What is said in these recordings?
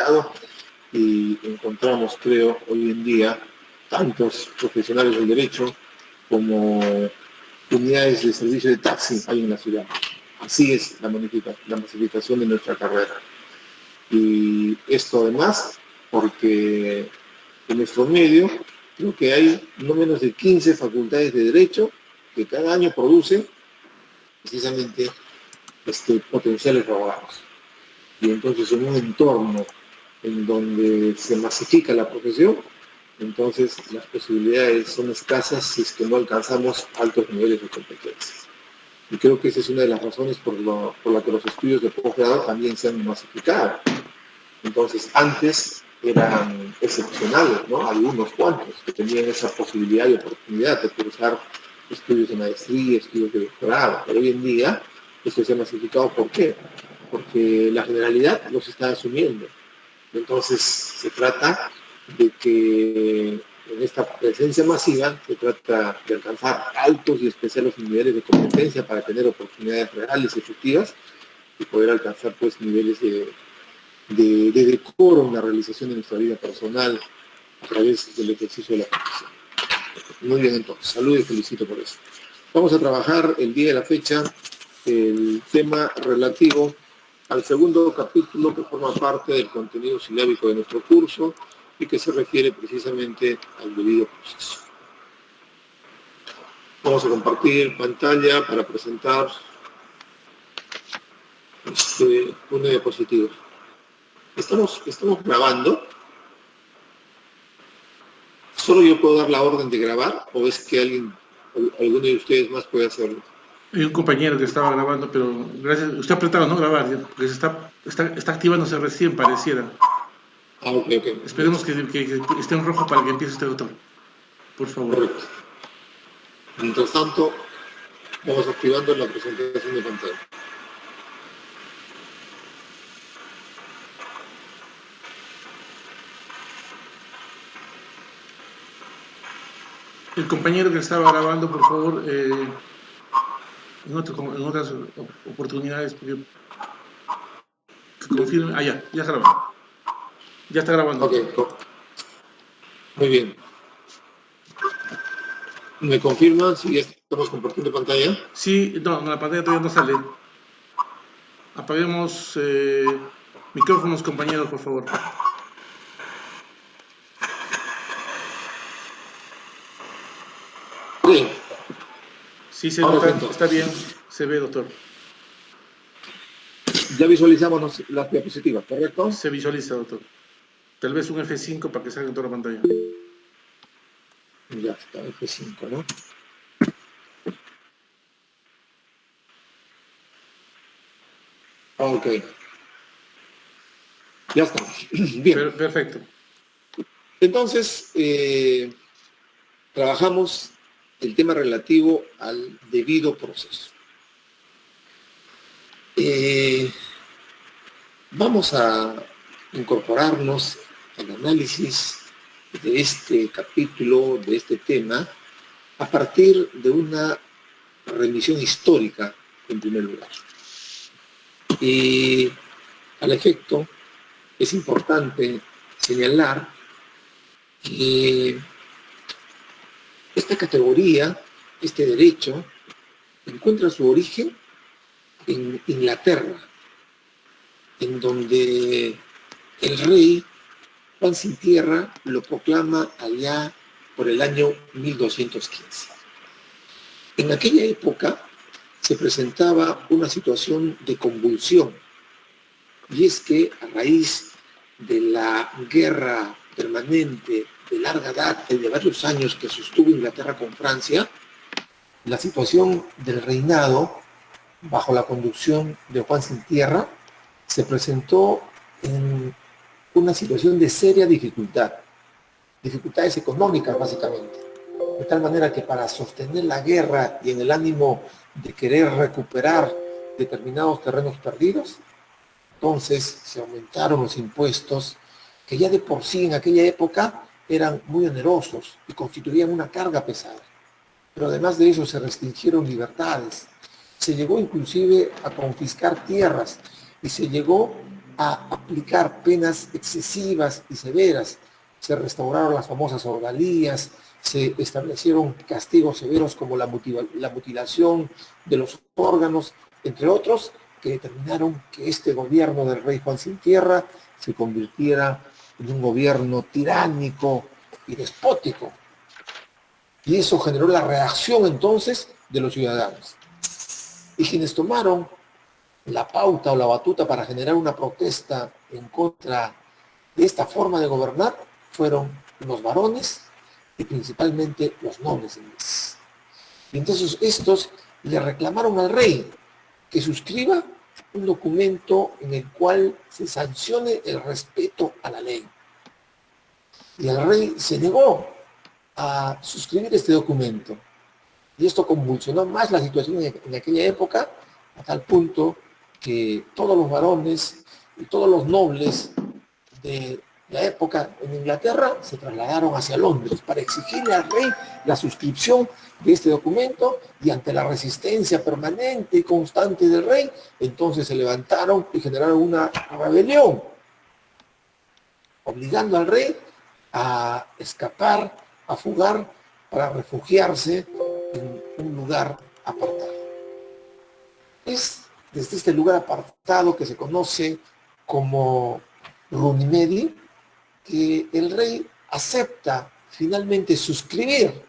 investigado y encontramos, creo, hoy en día, tantos profesionales del derecho como unidades de servicio de taxi hay en la ciudad. Así es la masificación de nuestra carrera. Y esto además porque en nuestro medio creo que hay no menos de 15 facultades de derecho que cada año producen precisamente potenciales abogados. Y entonces en un entorno en donde se masifica la profesión, entonces las posibilidades son escasas si es que no alcanzamos altos niveles de competencia. Y creo que esa es una de las razones por la que los estudios de posgrado también se han masificado. Entonces, antes eran excepcionales, ¿no? Algunos cuantos que tenían esa posibilidad y oportunidad de cursar estudios de maestría, estudios de doctorado. Pero hoy en día esto se ha masificado. ¿Por qué? Porque la generalidad los está asumiendo. Entonces, se trata de que en esta presencia masiva se trata de alcanzar altos y especiales niveles de competencia para tener oportunidades reales y efectivas y poder alcanzar pues niveles de decoro en la realización de nuestra vida personal a través del ejercicio de la profesión. Muy bien, entonces, saludo y felicito por eso. Vamos a trabajar el día de la fecha el tema relativo al segundo capítulo que forma parte del contenido silábico de nuestro curso y que se refiere precisamente al debido proceso. Vamos a compartir pantalla para presentar una diapositiva. Estamos grabando. ¿Solo yo puedo dar la orden de grabar o es que alguno de ustedes más puede hacerlo? Hay un compañero que estaba grabando, pero gracias. Usted ha apretado no grabar, porque está activándose recién, pareciera. Ah, ok. Esperemos que esté en rojo para que empiece este doctor. Por favor. Correcto. Mientras tanto, vamos activando la presentación de pantalla. El compañero que estaba grabando, por favor, en otras oportunidades, porque confirme. Ya está grabando. Ya está grabando. Ok, muy bien. ¿Me confirman si ya estamos compartiendo pantalla? Sí, no, la pantalla todavía no sale. Apaguemos micrófonos, compañeros, por favor. Sí. Sí, está bien, se ve, doctor. Ya visualizamos las diapositivas, ¿correcto? Se visualiza, doctor. Tal vez un F5 para que salga en toda la pantalla. Ya está, F5, ¿no? Ok. Ya está. Bien. Perfecto. Entonces, trabajamos el tema relativo al debido proceso. Vamos a incorporarnos al análisis de este capítulo, de este tema, a partir de una remisión histórica, en primer lugar. Y al efecto, es importante señalar que esta categoría, este derecho, encuentra su origen en Inglaterra, en donde el rey Juan Sin Tierra lo proclama allá por el año 1215. En aquella época se presentaba una situación de convulsión, y es que a raíz de la guerra permanente de larga data y de varios años que sostuvo Inglaterra con Francia, la situación del reinado bajo la conducción de Juan Sin Tierra se presentó en una situación de seria dificultad, dificultades económicas básicamente, de tal manera que para sostener la guerra y en el ánimo de querer recuperar determinados terrenos perdidos, entonces se aumentaron los impuestos que ya de por sí en aquella época eran muy onerosos y constituían una carga pesada. Pero además de eso se restringieron libertades, se llegó inclusive a confiscar tierras y se llegó a aplicar penas excesivas y severas. Se restauraron las famosas ordalías, se establecieron castigos severos como la mutilación de los órganos, entre otros, que determinaron que este gobierno del rey Juan Sin Tierra se convirtiera en un gobierno tiránico y despótico. Y eso generó la reacción entonces de los ciudadanos. Y quienes tomaron la pauta o la batuta para generar una protesta en contra de esta forma de gobernar fueron los varones y principalmente los nobles ingleses. Y entonces estos le reclamaron al rey que suscriba un documento en el cual se sancione el respeto a la ley. Y el rey se negó a suscribir este documento. Y esto convulsionó más la situación en aquella época, a tal punto que todos los varones y todos los nobles de la época en Inglaterra se trasladaron hacia Londres para exigirle al rey la suscripción de este documento, y ante la resistencia permanente y constante del rey, entonces se levantaron y generaron una rebelión, obligando al rey a escapar, a fugar, para refugiarse en un lugar apartado. Es desde este lugar apartado que se conoce como Runnymede que el rey acepta finalmente suscribir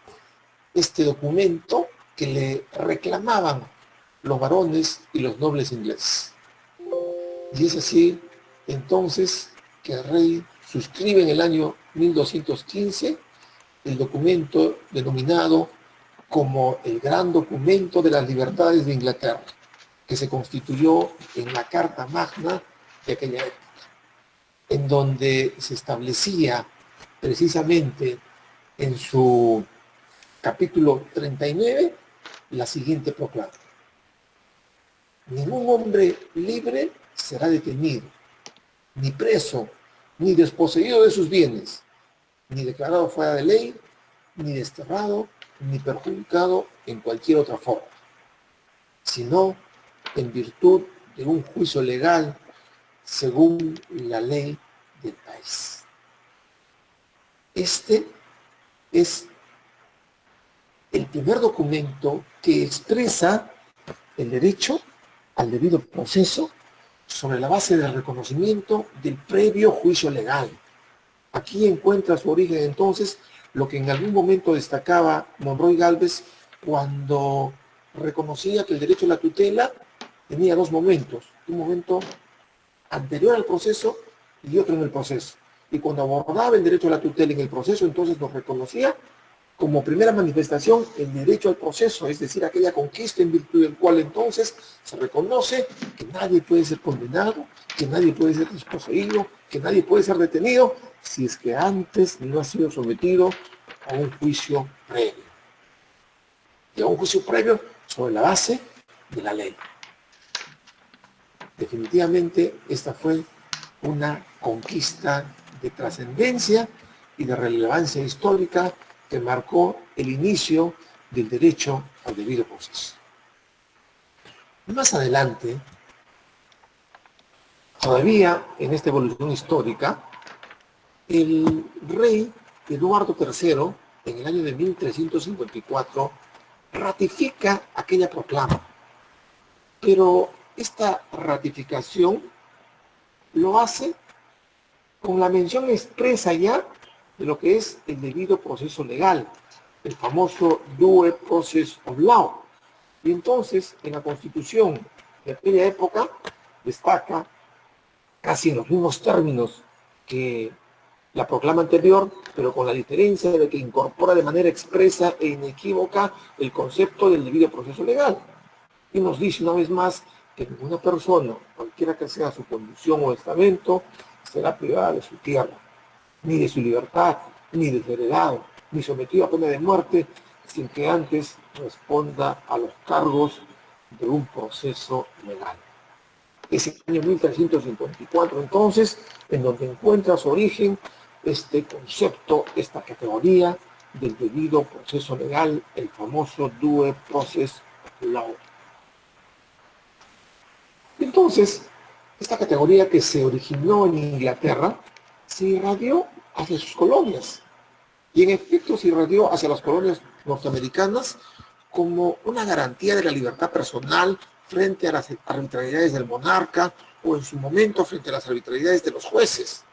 este documento que le reclamaban los varones y los nobles ingleses. Y es así entonces que el rey suscribe en el año 1215 el documento denominado como el Gran Documento de las Libertades de Inglaterra, que se constituyó en la Carta Magna de aquella época, en donde se establecía precisamente en su capítulo 39 la siguiente proclama: ningún hombre libre será detenido, ni preso, ni desposeído de sus bienes, ni declarado fuera de ley, ni desterrado, ni perjudicado en cualquier otra forma, sino en virtud de un juicio legal según la ley del país. Este es el primer documento que expresa el derecho al debido proceso sobre la base del reconocimiento del previo juicio legal. Aquí encuentra su origen entonces lo que en algún momento destacaba Monroy Gálvez cuando reconocía que el derecho a la tutela tenía dos momentos: un momento anterior al proceso y otro en el proceso. Y cuando abordaba el derecho a la tutela en el proceso, entonces nos reconocía como primera manifestación el derecho al proceso, es decir, aquella conquista en virtud del cual entonces se reconoce que nadie puede ser condenado, que nadie puede ser desposeído, que nadie puede ser detenido si es que antes no ha sido sometido a un juicio previo. Y a un juicio previo sobre la base de la ley. Definitivamente esta fue una conquista de trascendencia y de relevancia histórica que marcó el inicio del derecho al debido proceso. Más adelante, todavía en esta evolución histórica, el rey Eduardo III, en el año de 1354, ratifica aquella proclama. Pero esta ratificación lo hace con la mención expresa ya de lo que es el debido proceso legal, el famoso Due Process of Law. Y entonces, en la Constitución de aquella época, destaca, casi en los mismos términos que la proclama anterior, pero con la diferencia de que incorpora de manera expresa e inequívoca el concepto del debido proceso legal. Y nos dice una vez más que ninguna persona, cualquiera que sea su condición o estamento, será privada de su tierra, ni de su libertad, ni desheredado, ni sometido a pena de muerte, sin que antes responda a los cargos de un proceso legal. Es el año 1354, entonces, en donde encuentra su origen este concepto, esta categoría del debido proceso legal, el famoso Due Process Law. Entonces, Esta categoría que se originó en Inglaterra se irradió hacia sus colonias y en efecto se irradió hacia las colonias norteamericanas como una garantía de la libertad personal frente a las arbitrariedades del monarca o en su momento frente a las arbitrariedades de los jueces.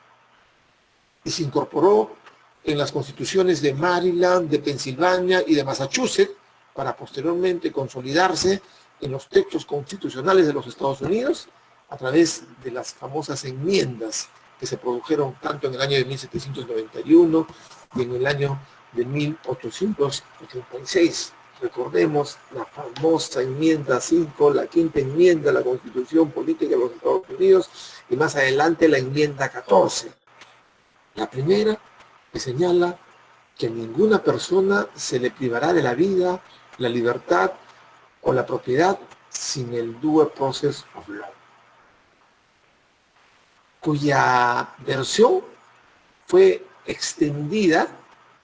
Y se incorporó en las constituciones de Maryland, de Pensilvania y de Massachusetts para posteriormente consolidarse en los textos constitucionales de los Estados Unidos a través de las famosas enmiendas que se produjeron tanto en el año de 1791 y en el año de 1886. Recordemos la famosa enmienda 5, la quinta enmienda a la Constitución Política de los Estados Unidos y más adelante la enmienda 14. La primera que señala que a ninguna persona se le privará de la vida, la libertad o la propiedad sin el due process of law, cuya versión fue extendida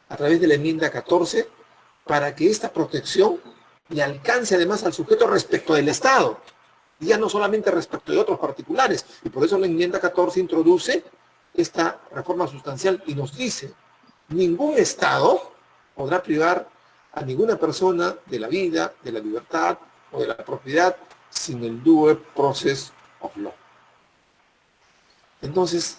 a través de la enmienda 14 para que esta protección le alcance además al sujeto respecto del Estado, y ya no solamente respecto de otros particulares. Y por eso la enmienda 14 introduce esta reforma sustancial y nos dice: ningún Estado podrá privar a ninguna persona de la vida, de la libertad o de la propiedad sin el due process of law. Entonces,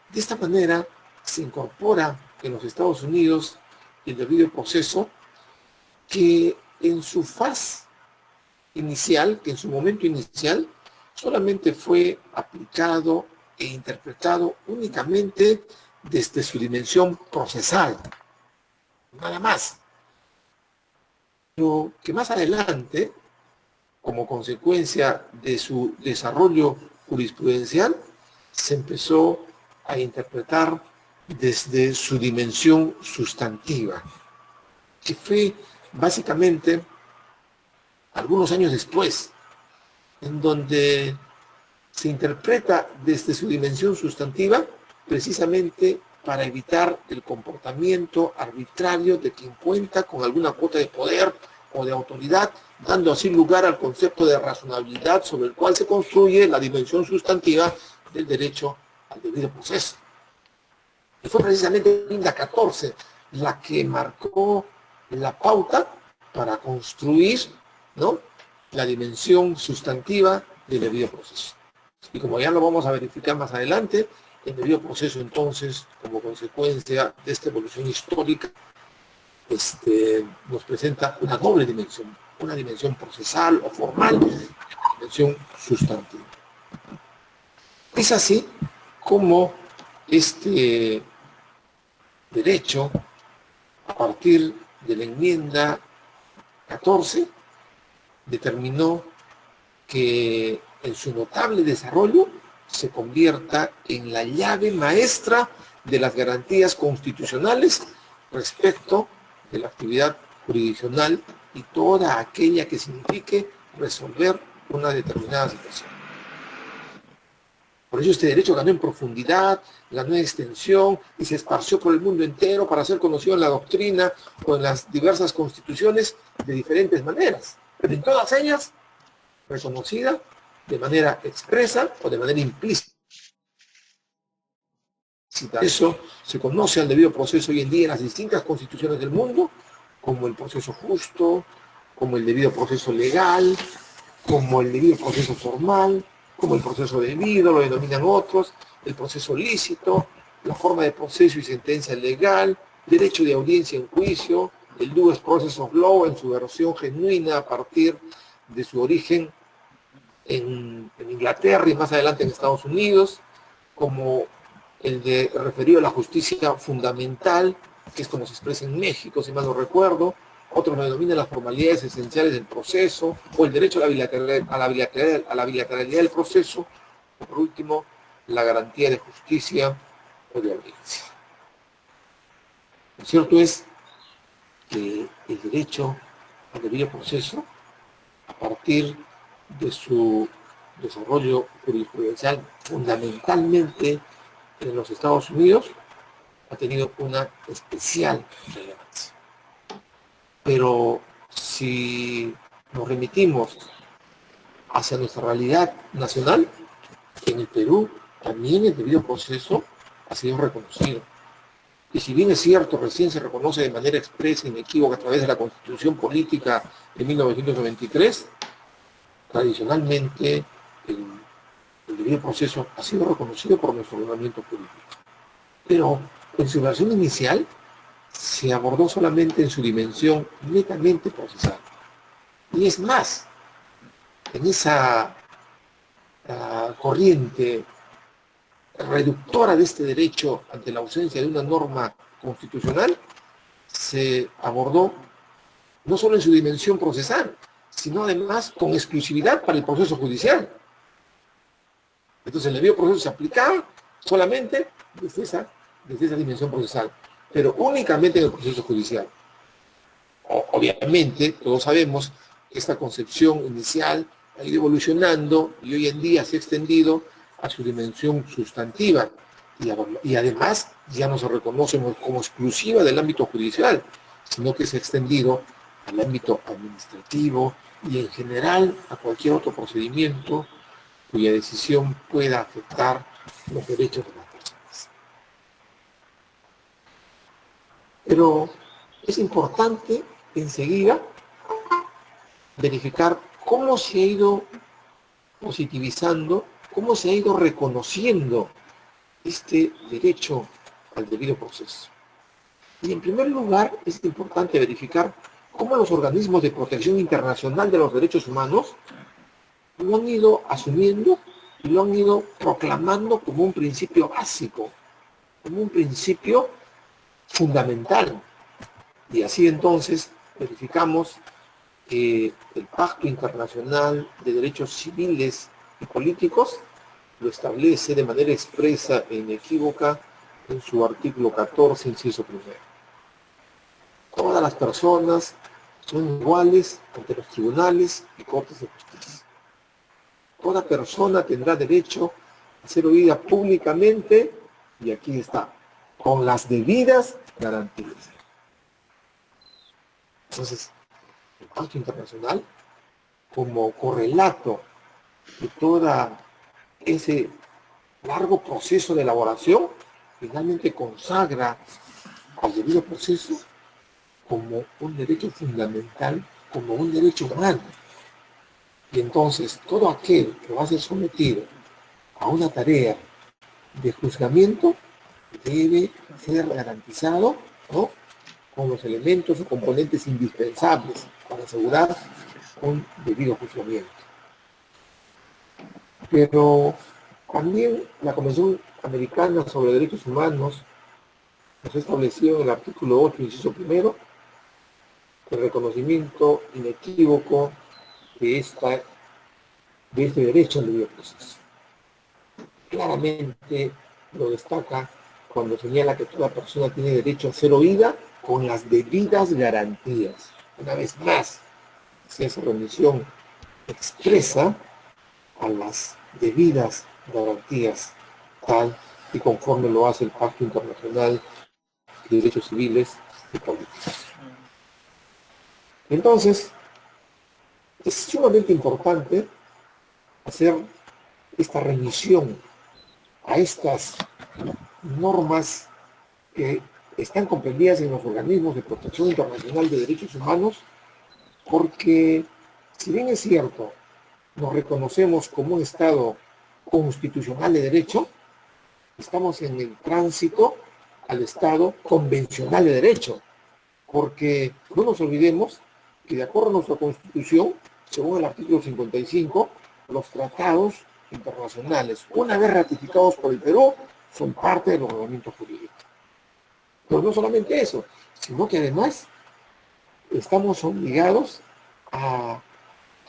de esta manera se incorpora en los Estados Unidos el debido proceso que en su faz inicial, que en su momento inicial, solamente fue aplicado e interpretado únicamente desde su dimensión procesal, nada más. Pero que más adelante, como consecuencia de su desarrollo jurisprudencial, se empezó a interpretar desde su dimensión sustantiva, que fue básicamente algunos años después, en donde se interpreta desde su dimensión sustantiva precisamente para evitar el comportamiento arbitrario de quien cuenta con alguna cuota de poder o de autoridad, dando así lugar al concepto de razonabilidad sobre el cual se construye la dimensión sustantiva del derecho al debido proceso. Y fue precisamente la enmienda 14 la que marcó la pauta para construir, ¿no?, la dimensión sustantiva del debido proceso. Y como ya lo vamos a verificar más adelante, el debido proceso entonces, como consecuencia de esta evolución histórica, nos presenta una doble dimensión, una dimensión procesal o formal y una dimensión sustantiva. Es así como este derecho, a partir de la enmienda 14, determinó que en su notable desarrollo se convierta en la llave maestra de las garantías constitucionales respecto de la actividad jurisdiccional y toda aquella que signifique resolver una determinada situación. Por ello este derecho ganó en profundidad, ganó en extensión y se esparció por el mundo entero para ser conocido en la doctrina o en las diversas constituciones de diferentes maneras, pero en todas ellas reconocida de manera expresa o de manera implícita. Eso se conoce al debido proceso hoy en día en las distintas constituciones del mundo, como el proceso justo, como el debido proceso legal, como el debido proceso formal, como el proceso debido, lo denominan otros, el proceso lícito, la forma de proceso y sentencia legal, derecho de audiencia en juicio, el due process of law en su versión genuina a partir de su origen en Inglaterra y más adelante en Estados Unidos, como el de referido a la justicia fundamental, que es como se expresa en México, si mal no recuerdo. Otros lo denominan las formalidades esenciales del proceso, o el derecho a la bilateralidad del proceso, o por último, la garantía de justicia o de audiencia. Lo cierto es que el derecho al debido proceso, a partir de su desarrollo jurisprudencial fundamentalmente en los Estados Unidos, ha tenido una especial relevancia. Pero si nos remitimos hacia nuestra realidad nacional, en en el Perú también el debido proceso ha sido reconocido. Y si bien es cierto, recién se reconoce de manera expresa e inequívoca a través de la Constitución Política de 1993, tradicionalmente el debido proceso ha sido reconocido por nuestro ordenamiento jurídico. Pero en su versión inicial se abordó solamente en su dimensión netamente procesal. Y es más, en esa corriente reductora de este derecho ante la ausencia de una norma constitucional, se abordó no solo en su dimensión procesal, sino además con exclusividad para el proceso judicial. Entonces el debido proceso se aplicaba solamente desde esa dimensión procesal, pero únicamente en el proceso judicial. Obviamente, todos sabemos que esta concepción inicial ha ido evolucionando y hoy en día se ha extendido a su dimensión sustantiva y además ya no se reconoce como exclusiva del ámbito judicial, sino que se ha extendido al ámbito administrativo y en general a cualquier otro procedimiento cuya decisión pueda afectar los derechos de las personas. Pero es importante enseguida verificar cómo se ha ido positivizando, cómo se ha ido reconociendo este derecho al debido proceso. Y en primer lugar es importante verificar cómo los organismos de protección internacional de los derechos humanos lo han ido asumiendo y lo han ido proclamando como un principio básico, como un principio fundamental. Y así entonces verificamos que el Pacto Internacional de Derechos Civiles y Políticos lo establece de manera expresa e inequívoca en su artículo 14, inciso primero. Todas las personas son iguales ante los tribunales y cortes de justicia. Toda persona tendrá derecho a ser oída públicamente, y aquí está, con las debidas garantías. Entonces, el Pacto Internacional, como correlato de todo ese largo proceso de elaboración, finalmente consagra al debido proceso como un derecho fundamental, como un derecho humano. Y entonces, todo aquel que va a ser sometido a una tarea de juzgamiento debe ser garantizado, ¿no?, con los elementos o componentes indispensables para asegurar un debido juzgamiento. Pero también la Convención Americana sobre Derechos Humanos nos ha establecido en el artículo 8, inciso primero, el reconocimiento inequívoco de este derecho al debido proceso. Claramente lo destaca cuando señala que toda persona tiene derecho a ser oída con las debidas garantías. Una vez más, se hace remisión expresa a las debidas garantías, tal y conforme lo hace el Pacto Internacional de Derechos Civiles y Políticos. Entonces, es sumamente importante hacer esta remisión a estas normas que están comprendidas en los organismos de protección internacional de derechos humanos, porque si bien es cierto, nos reconocemos como un Estado constitucional de derecho, estamos en el tránsito al Estado convencional de derecho, porque no nos olvidemos que de acuerdo a nuestra Constitución, según el artículo 55, los tratados internacionales, una vez ratificados por el Perú, son parte del ordenamiento jurídico. Pero no solamente eso, sino que además estamos obligados a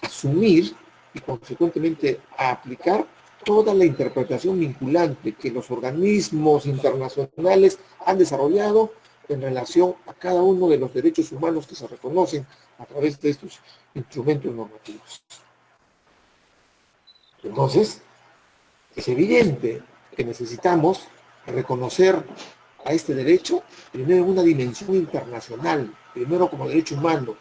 asumir y consecuentemente a aplicar toda la interpretación vinculante que los organismos internacionales han desarrollado en relación a cada uno de los derechos humanos que se reconocen a través de estos instrumentos normativos. Entonces, es evidente que necesitamos reconocer a este derecho, primero en una dimensión internacional, primero como derecho humano,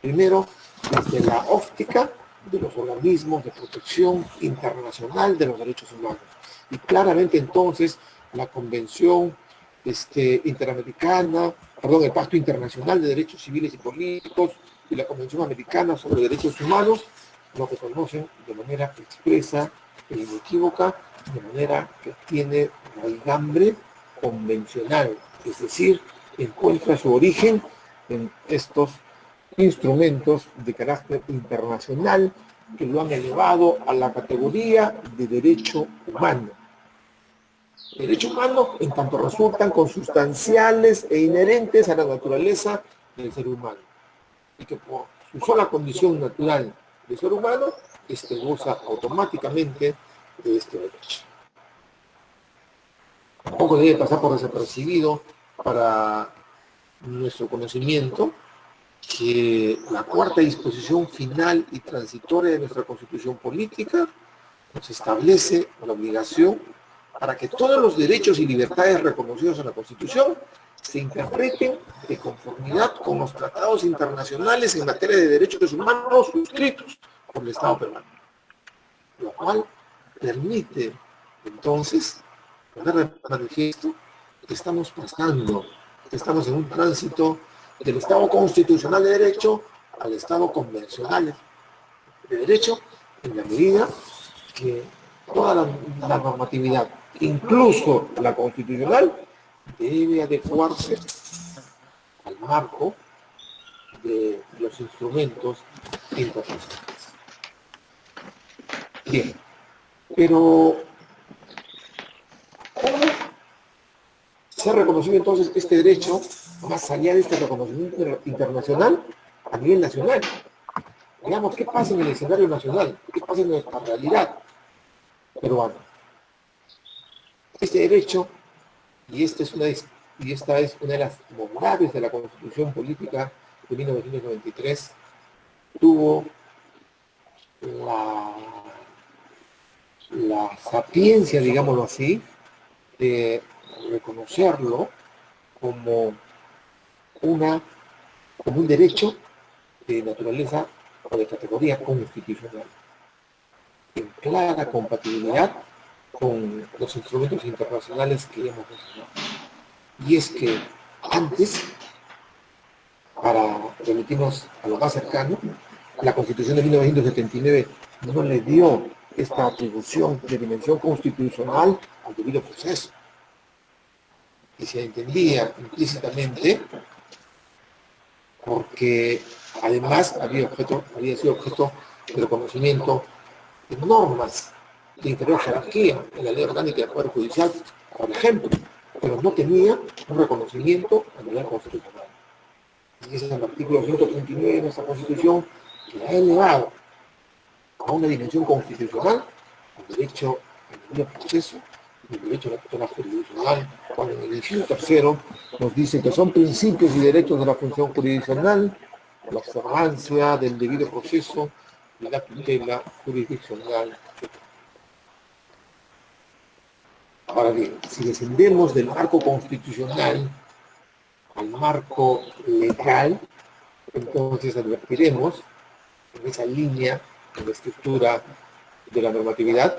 primero desde la óptica de los organismos de protección internacional de los derechos humanos. Y claramente entonces la Convención Interamericana, perdón, el Pacto Internacional de Derechos Civiles y Políticos y la Convención Americana sobre Derechos Humanos lo reconocen de manera expresa e inequívoca, de manera que tiene raigambre convencional, es decir, encuentra su origen en estos instrumentos de carácter internacional que lo han elevado a la categoría de derecho humano. Derecho humano en tanto resultan consustanciales e inherentes a la naturaleza del ser humano y que por su sola condición natural de ser humano, goza automáticamente de este derecho. Tampoco debe pasar por desapercibido para nuestro conocimiento que la cuarta disposición final y transitoria de nuestra Constitución Política nos establece la obligación para que todos los derechos y libertades reconocidos en la Constitución se interpreten de conformidad con los tratados internacionales en materia de derechos humanos suscritos por el Estado peruano, lo cual permite entonces poner de manifiesto que estamos pasando, que estamos en un tránsito del Estado constitucional de derecho al Estado convencional de derecho, en la medida que toda la normatividad, incluso la constitucional, debe adecuarse al marco de los instrumentos internacionales. Bien, pero ¿cómo se ha reconocido entonces este derecho más allá de este reconocimiento internacional a nivel nacional? Veamos qué pasa en el escenario nacional, qué pasa en nuestra realidad peruana. Este derecho, y esta es una de las bondades de la Constitución Política de 1993, tuvo la sapiencia, digámoslo así, de reconocerlo como un derecho de naturaleza o de categoría constitucional, en clara compatibilidad con los instrumentos internacionales que hemos mencionado. Y es que antes, para remitirnos a lo más cercano, la Constitución de 1979 no le dio esta atribución de dimensión constitucional al debido proceso. Y se entendía implícitamente porque además había sido objeto de reconocimiento de normas de inferior jerarquía en la Ley Orgánica del Poder Judicial, por ejemplo, pero no tenía un reconocimiento a nivel constitucional. Y ese es el artículo 139 de nuestra Constitución, que ha elevado a una dimensión constitucional el derecho al debido proceso y el derecho a la tutela jurisdiccional, cuando en el inciso tercero nos dice que son principios y derechos de la función jurisdiccional la observancia del debido proceso y la tutela jurisdiccional. Ahora bien, si descendemos del marco constitucional al marco legal, entonces advertiremos en esa línea, en la estructura de la normatividad,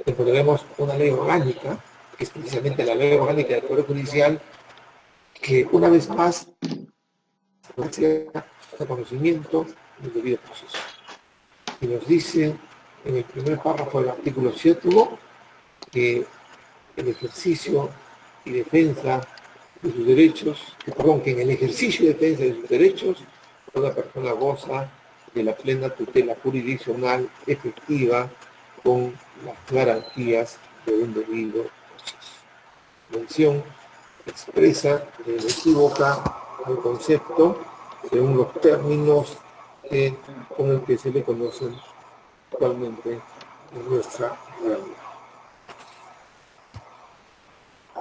encontraremos una ley orgánica, que es precisamente la ley orgánica del Poder Judicial, que una vez más hace reconocimiento del debido proceso. Y nos dice en el primer párrafo del artículo 7 que el ejercicio y defensa de sus derechos, que en el ejercicio y defensa de sus derechos, toda persona goza de la plena tutela jurisdiccional efectiva con las garantías de un debido proceso. Mención expresa e inequívoca al concepto según los términos con el que se le conocen actualmente en nuestra realidad.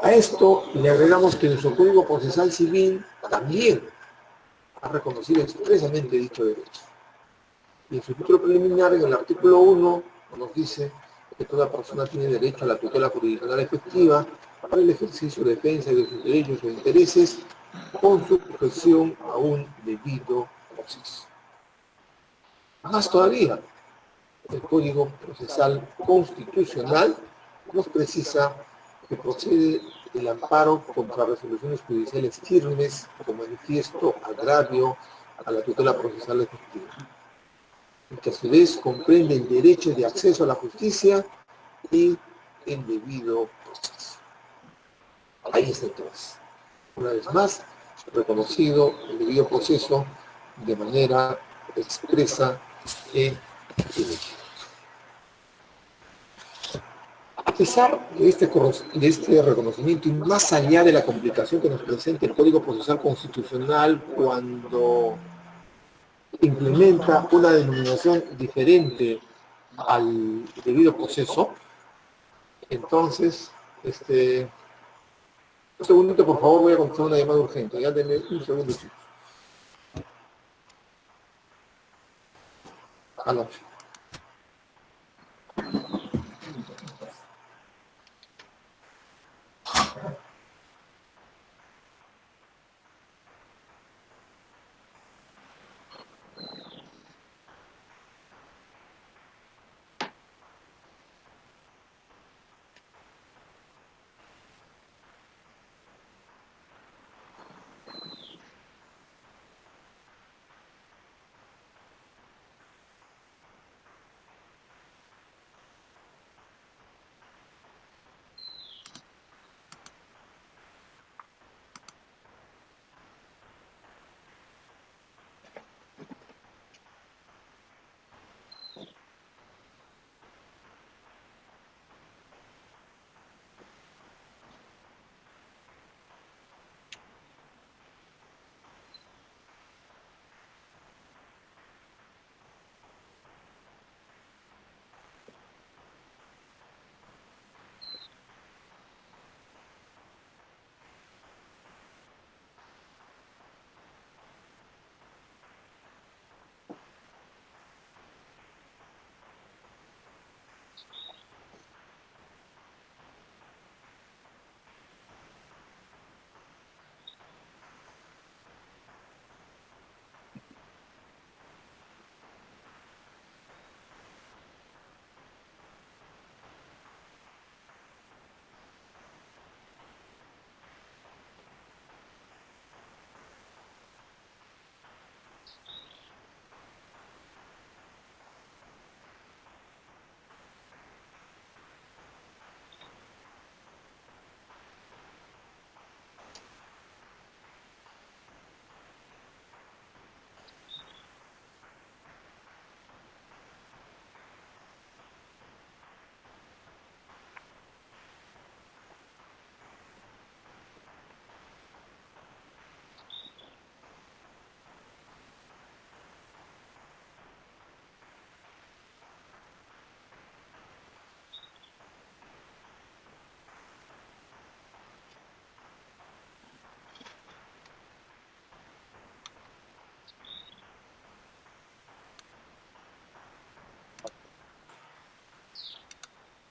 A esto le agregamos que nuestro Código Procesal Civil también ha reconocido expresamente dicho derecho. Y en su título preliminar, en el artículo 1, nos dice que toda persona tiene derecho a la tutela jurisdiccional efectiva para el ejercicio, defensa de sus derechos o intereses con sujeción a un debido proceso. Más todavía, el Código Procesal Constitucional nos precisa que procede el amparo contra resoluciones judiciales firmes como manifiesto agravio a la tutela procesal efectiva, que a su vez comprende el derecho de acceso a la justicia y el debido proceso. Ahí está entonces, una vez más, reconocido el debido proceso de manera expresa e definitiva. A pesar de este reconocimiento y más allá de la complicación que nos presenta el Código Procesal Constitucional cuando implementa una denominación diferente al debido proceso, entonces, un segundito, por favor, voy a contestar una llamada urgente. Ya denme un segundo, chicos. Aló.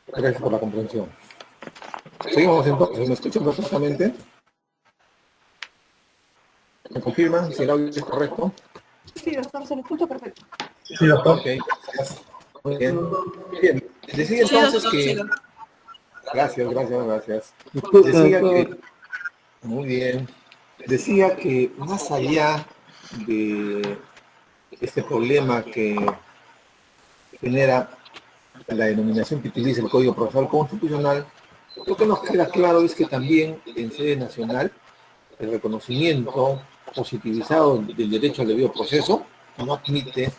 Gracias por la comprensión. Seguimos entonces. ¿Me escuchan perfectamente? ¿Me confirman si el audio es correcto? Sí, doctor, se lo escucha perfecto. Sí, doctor. Ok. Muy bien. Bien. Decía entonces que... Gracias. Decía que... Muy bien. Decía que más allá de este problema que genera la denominación que utiliza el Código Procesal Constitucional, lo que nos queda claro es que también en sede nacional el reconocimiento positivizado del derecho al debido proceso no admite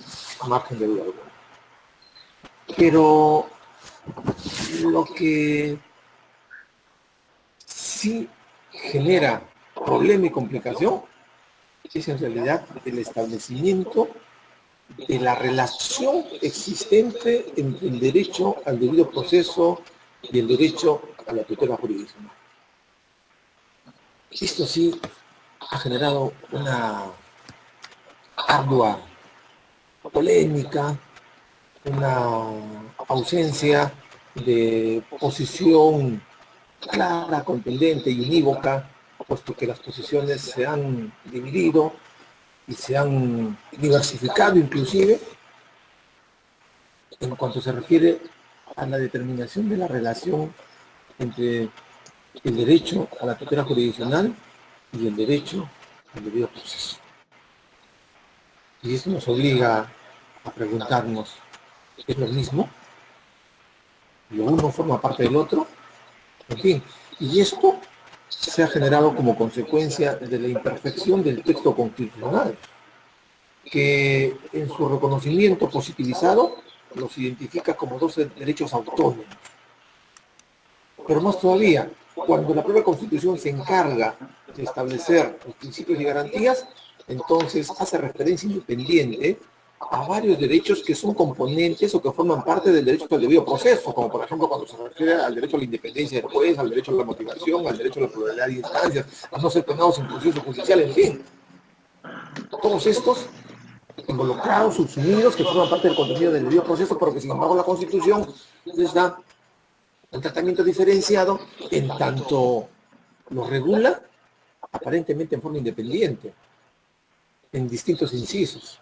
margen de duda alguna. Pero lo que sí genera problema y complicación es en realidad el establecimiento de la relación existente entre el derecho al debido proceso y el derecho a la tutela jurisdiccional. Esto sí ha generado una ardua polémica, una ausencia de posición clara, contundente y unívoca, puesto que las posiciones se han dividido y se han diversificado inclusive, en cuanto se refiere a la determinación de la relación entre el derecho a la tutela jurisdiccional y el derecho al debido proceso. Y esto nos obliga a preguntarnos, ¿es lo mismo? ¿Lo uno forma parte del otro? En fin, y esto se ha generado como consecuencia de la imperfección del texto constitucional, que en su reconocimiento positivizado los identifica como dos derechos autónomos. Pero más todavía, cuando la propia Constitución se encarga de establecer los principios y garantías, entonces hace referencia independiente a varios derechos que son componentes o que forman parte del derecho al debido proceso, como por ejemplo cuando se refiere al derecho a la independencia del juez, al derecho a la motivación, al derecho a la pluralidad de instancias, a no ser penados en proceso judicial, en fin. Todos estos involucrados, subsumidos, que forman parte del contenido del debido proceso, pero que sin embargo la Constitución les da un tratamiento diferenciado en tanto lo regula aparentemente en forma independiente, en distintos incisos.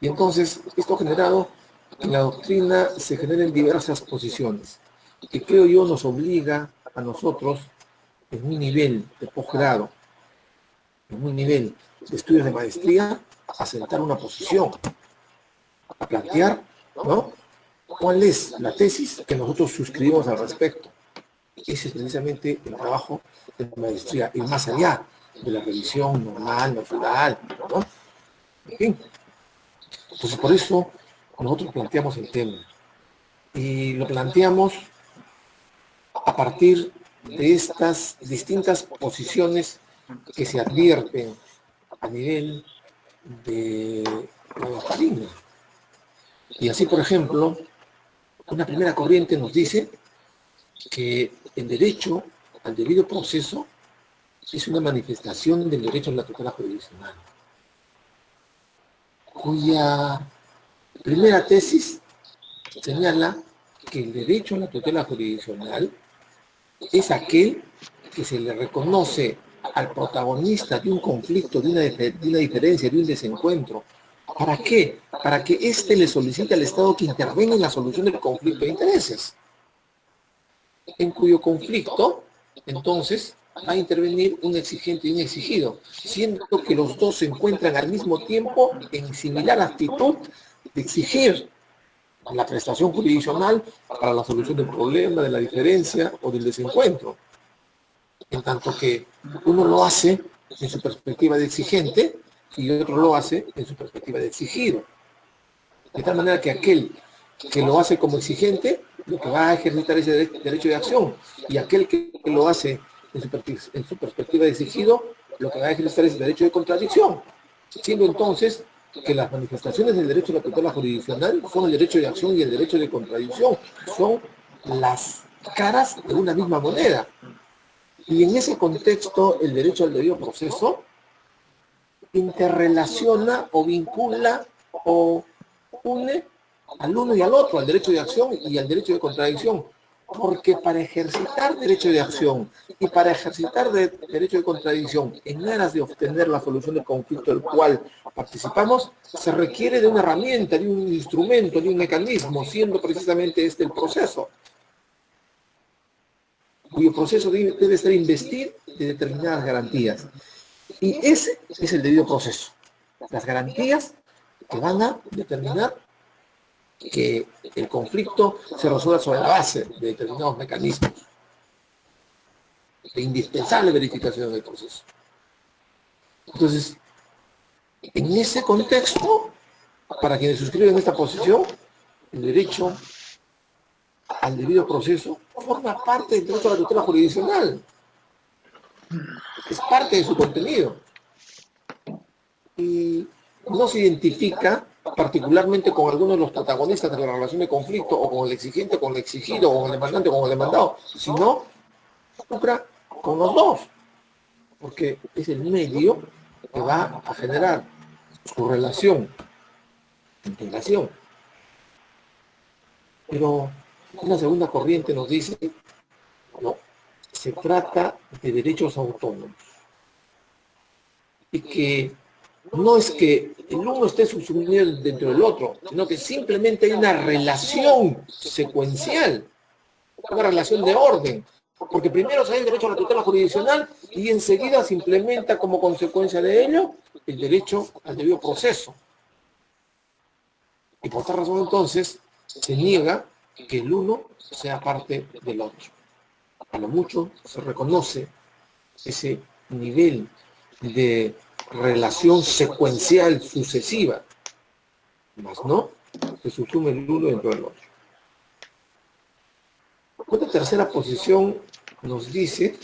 Y entonces esto ha generado que en la doctrina se generen diversas posiciones, que creo yo nos obliga a nosotros, en un nivel de posgrado, en un nivel de estudios de maestría, a sentar una posición, a plantear, ¿no?, cuál es la tesis que nosotros suscribimos al respecto. Ese es precisamente el trabajo de maestría, ir más allá de la revisión normal, natural, ¿no? En fin. Entonces, por eso nosotros planteamos el tema. Y lo planteamos a partir de estas distintas posiciones que se advierten a nivel de la doctrina. Y así, por ejemplo, una primera corriente nos dice que el derecho al debido proceso es una manifestación del derecho a la tutela jurisdiccional, cuya primera tesis señala que el derecho a la tutela jurisdiccional es aquel que se le reconoce al protagonista de un conflicto, de una diferencia, de un desencuentro. ¿Para qué? Para que éste le solicite al Estado que intervenga en la solución del conflicto de intereses, en cuyo conflicto, entonces, va a intervenir un exigente y un exigido, siendo que los dos se encuentran al mismo tiempo en similar actitud de exigir la prestación jurisdiccional para la solución del problema, de la diferencia o del desencuentro. En tanto que uno lo hace en su perspectiva de exigente y otro lo hace en su perspectiva de exigido. De tal manera que aquel que lo hace como exigente, lo que va a ejercitar ese derecho de acción, y aquel que lo hace en su perspectiva de exigido, lo que va a ejercitar es el derecho de contradicción, siendo entonces que las manifestaciones del derecho de la tutela jurisdiccional son el derecho de acción y el derecho de contradicción, son las caras de una misma moneda. Y en ese contexto, el derecho al debido proceso interrelaciona o vincula o une al uno y al otro, al derecho de acción y al derecho de contradicción, porque para ejercitar derecho de acción y para ejercitar derecho de contradicción en aras de obtener la solución del conflicto del cual participamos, se requiere de una herramienta, de un instrumento, de un mecanismo, siendo precisamente este el proceso, cuyo proceso debe estar investido de determinadas garantías. Y ese es el debido proceso, las garantías que van a determinar que el conflicto se resuelva sobre la base de determinados mecanismos de indispensable verificación del proceso. Entonces, en ese contexto, para quienes suscriben esta posición, el derecho al debido proceso forma parte del derecho a la tutela jurisdiccional. Es parte de su contenido. Y no se identifica particularmente con algunos de los protagonistas de la relación de conflicto, o con el exigente, con el exigido, o con el demandante, o con el demandado, sino con los dos, porque es el medio que va a generar su relación, integración. Pero una segunda corriente nos dice, no, se trata de derechos autónomos, y que no es que el uno esté subsumido dentro del otro, sino que simplemente hay una relación secuencial, una relación de orden, porque primero se da el derecho a la tutela jurisdiccional y enseguida se implementa como consecuencia de ello el derecho al debido proceso. Y por esta razón entonces se niega que el uno sea parte del otro. A lo mucho se reconoce ese nivel de relación secuencial sucesiva, más no se subsume el uno dentro del otro. Esta tercera posición nos dice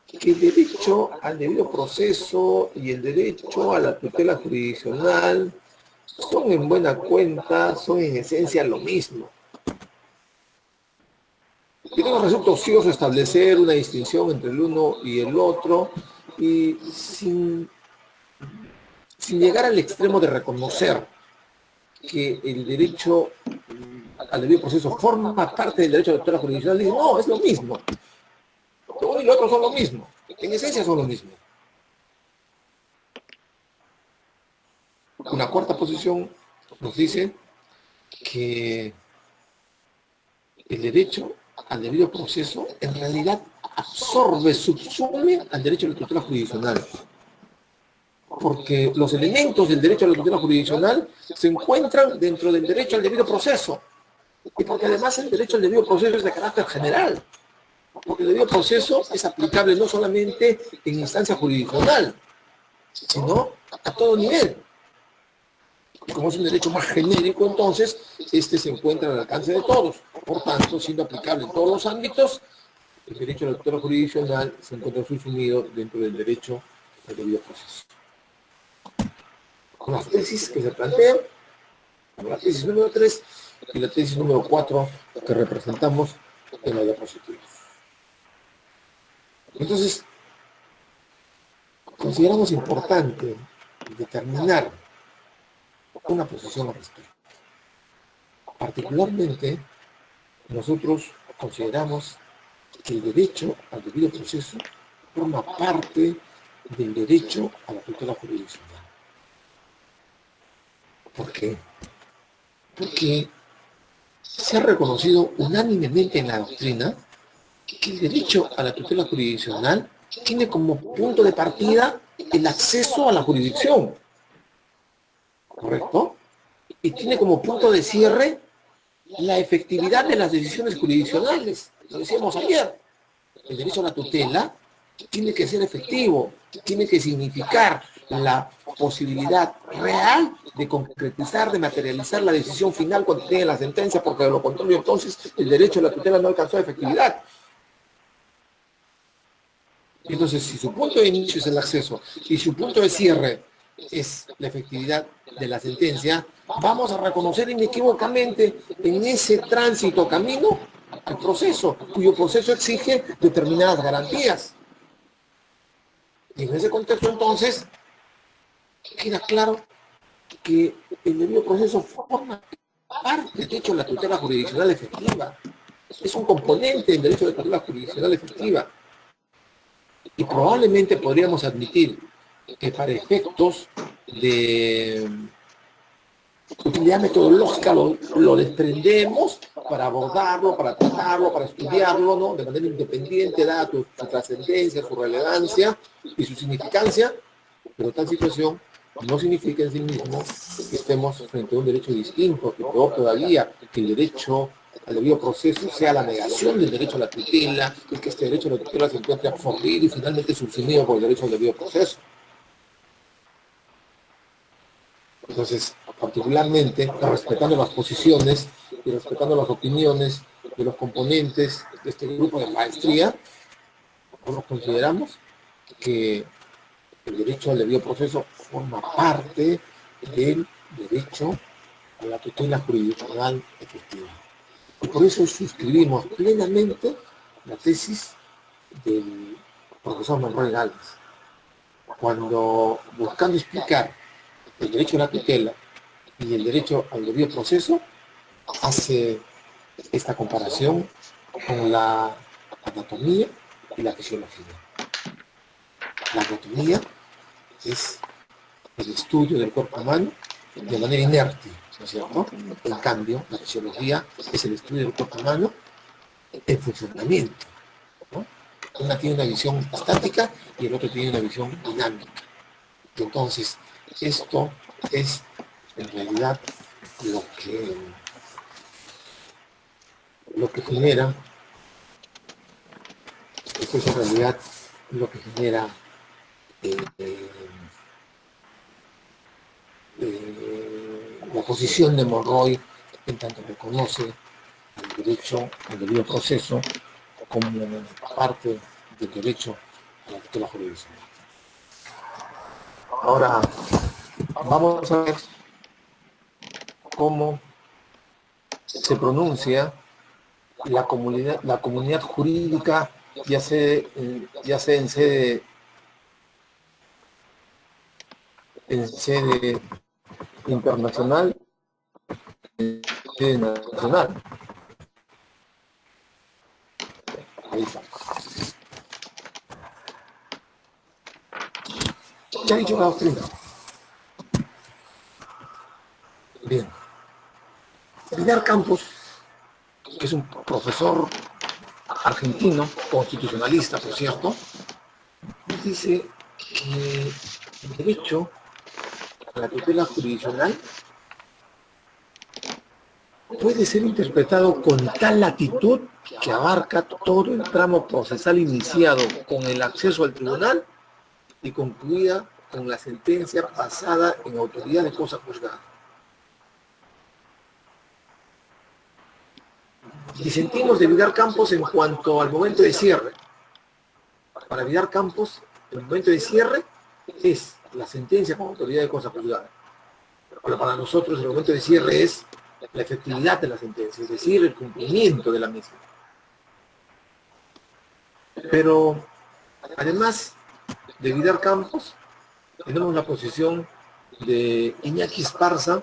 que el derecho al debido proceso y el derecho a la tutela jurisdiccional son en buena cuenta, son en esencia lo mismo. Y no resulta ocioso establecer una distinción entre el uno y el otro y sin llegar al extremo de reconocer que el derecho al debido proceso forma parte del derecho a la tutela jurisdiccional, dice, no, es lo mismo. Lo uno y lo otro son lo mismo. En esencia son lo mismo. Una cuarta posición nos dice que el derecho al debido proceso en realidad absorbe, subsume al derecho a la tutela jurisdiccional. Porque los elementos del derecho a la tutela jurisdiccional se encuentran dentro del derecho al debido proceso. Y porque además el derecho al debido proceso es de carácter general. Porque el debido proceso es aplicable no solamente en instancia jurisdiccional, sino a todo nivel. Y como es un derecho más genérico, entonces, este se encuentra al alcance de todos. Por tanto, siendo aplicable en todos los ámbitos, el derecho a la tutela jurisdiccional se encuentra subsumido dentro del derecho al debido proceso. Con las tesis que se plantean, la tesis número 3 y la tesis número 4 que representamos en la diapositiva. Entonces, consideramos importante determinar una posición al respecto. Particularmente, nosotros consideramos que el derecho al debido proceso forma parte del derecho a la tutela jurisdiccional. ¿Por qué? Porque se ha reconocido unánimemente en la doctrina que el derecho a la tutela jurisdiccional tiene como punto de partida el acceso a la jurisdicción, ¿correcto? Y tiene como punto de cierre la efectividad de las decisiones jurisdiccionales. Lo decíamos ayer, el derecho a la tutela tiene que ser efectivo, tiene que significar la posibilidad real de concretizar, de materializar la decisión final contenida en la sentencia, porque de lo contrario entonces el derecho a la tutela no alcanzó efectividad. Entonces, si su punto de inicio es el acceso y su punto de cierre es la efectividad de la sentencia, vamos a reconocer inequívocamente en ese tránsito camino al proceso, cuyo proceso exige determinadas garantías. Y en ese contexto, entonces, queda claro que el debido proceso forma parte del derecho a la tutela jurisdiccional efectiva. Es un componente del derecho a la tutela jurisdiccional efectiva. Y probablemente podríamos admitir que para efectos de utilidad metodológica lo desprendemos para abordarlo, para tratarlo, para estudiarlo, ¿no? De manera independiente, dada su trascendencia, su relevancia y su significancia, pero tal situación no significa en sí mismo que estemos frente a un derecho distinto, que peor todavía, que el derecho al debido proceso sea la negación del derecho a la tutela, y que este derecho a la tutela se encuentre absorbido y finalmente subsumido por el derecho al debido proceso. Entonces, particularmente, respetando las posiciones y respetando las opiniones de los componentes de este grupo de maestría, nosotros consideramos que el derecho al debido proceso forma parte del derecho a la tutela jurisdiccional efectiva. Y por eso suscribimos plenamente la tesis del profesor Monroy Gálvez, cuando buscando explicar el derecho a la tutela y el derecho al debido proceso, hace esta comparación con la anatomía y la fisiología. La anatomía es el estudio del cuerpo humano de manera inerte, ¿no es cierto? En cambio, la fisiología es el estudio del cuerpo humano en funcionamiento, ¿no? Una tiene una visión estática y el otro tiene una visión dinámica. Y entonces, esto es en realidad lo que genera, esto es en realidad lo que genera la posición de Monroy en tanto reconoce el derecho al debido proceso como parte del derecho a la tutela jurisdiccional. Ahora vamos a ver cómo se pronuncia la comunidad jurídica, ya sea en sede internacional, en sede nacional. Ahí está. Ya he dicho la doctrina. Bien. Vidal Campos, que es un profesor argentino, constitucionalista, por cierto, dice que el derecho a la tutela jurisdiccional puede ser interpretado con tal latitud que abarca todo el tramo procesal iniciado con el acceso al tribunal y concluida con la sentencia pasada en autoridad de cosa juzgada. Disentimos de Vidal Campos en cuanto al momento de cierre. Para Vidal Campos, el momento de cierre es la sentencia con autoridad de cosa juzgada. Pero para nosotros el momento de cierre es la efectividad de la sentencia, es decir, el cumplimiento de la misma. Pero además de Vidal Campos, tenemos la posición de Iñaki Esparza,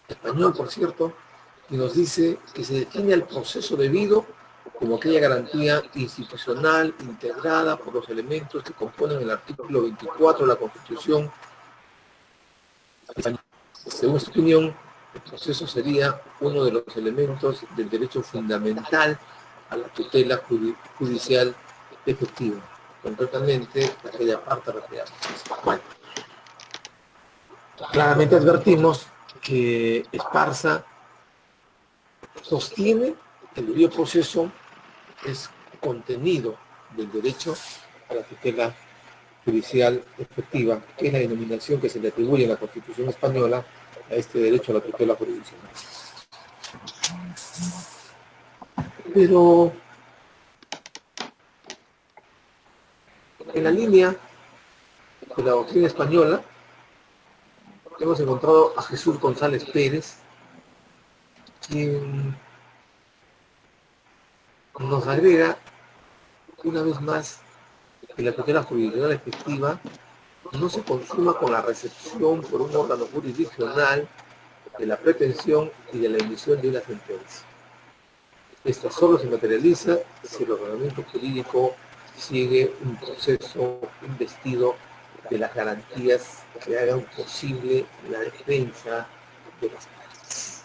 español por cierto, y nos dice que se define el proceso debido como aquella garantía institucional integrada por los elementos que componen el artículo 24 de la Constitución española. Según su opinión, el proceso sería uno de los elementos del derecho fundamental a la tutela judicial efectiva, concretamente aquella parte referida. Bueno, claramente advertimos que Esparza sostiene que el debido proceso es contenido del derecho a la tutela judicial efectiva, que es la denominación que se le atribuye en la Constitución española a este derecho a la tutela jurisdiccional. Pero en la línea de la doctrina española hemos encontrado a Jesús González Pérez, quien nos agrega una vez más que la tutela jurisdiccional efectiva no se consuma con la recepción por un órgano jurisdiccional de la pretensión y de la emisión de una sentencia. Esta solo se materializa si el ordenamiento jurídico sigue un proceso investido de las garantías que hagan posible la defensa de las partes.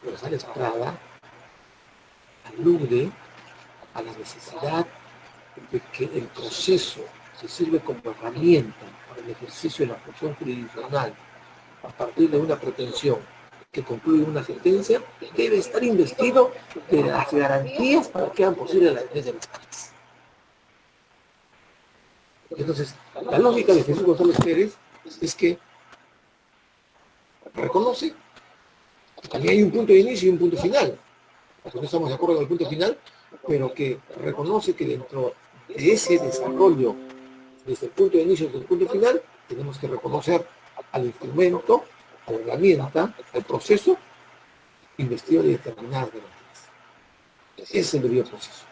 González Prada alude a la necesidad de que el proceso que sirve como herramienta para el ejercicio de la función jurisdiccional a partir de una pretensión que concluye una sentencia debe estar investido de las garantías para que hagan posible la defensa de las partes. Entonces, la lógica de Jesús González Pérez es que reconoce que también hay un punto de inicio y un punto final, porque no estamos de acuerdo con el punto final, pero que reconoce que dentro de ese desarrollo, desde el punto de inicio y desde el punto final, tenemos que reconocer al instrumento, a la herramienta, al proceso investido de determinadas garantías. Ese es el debido proceso.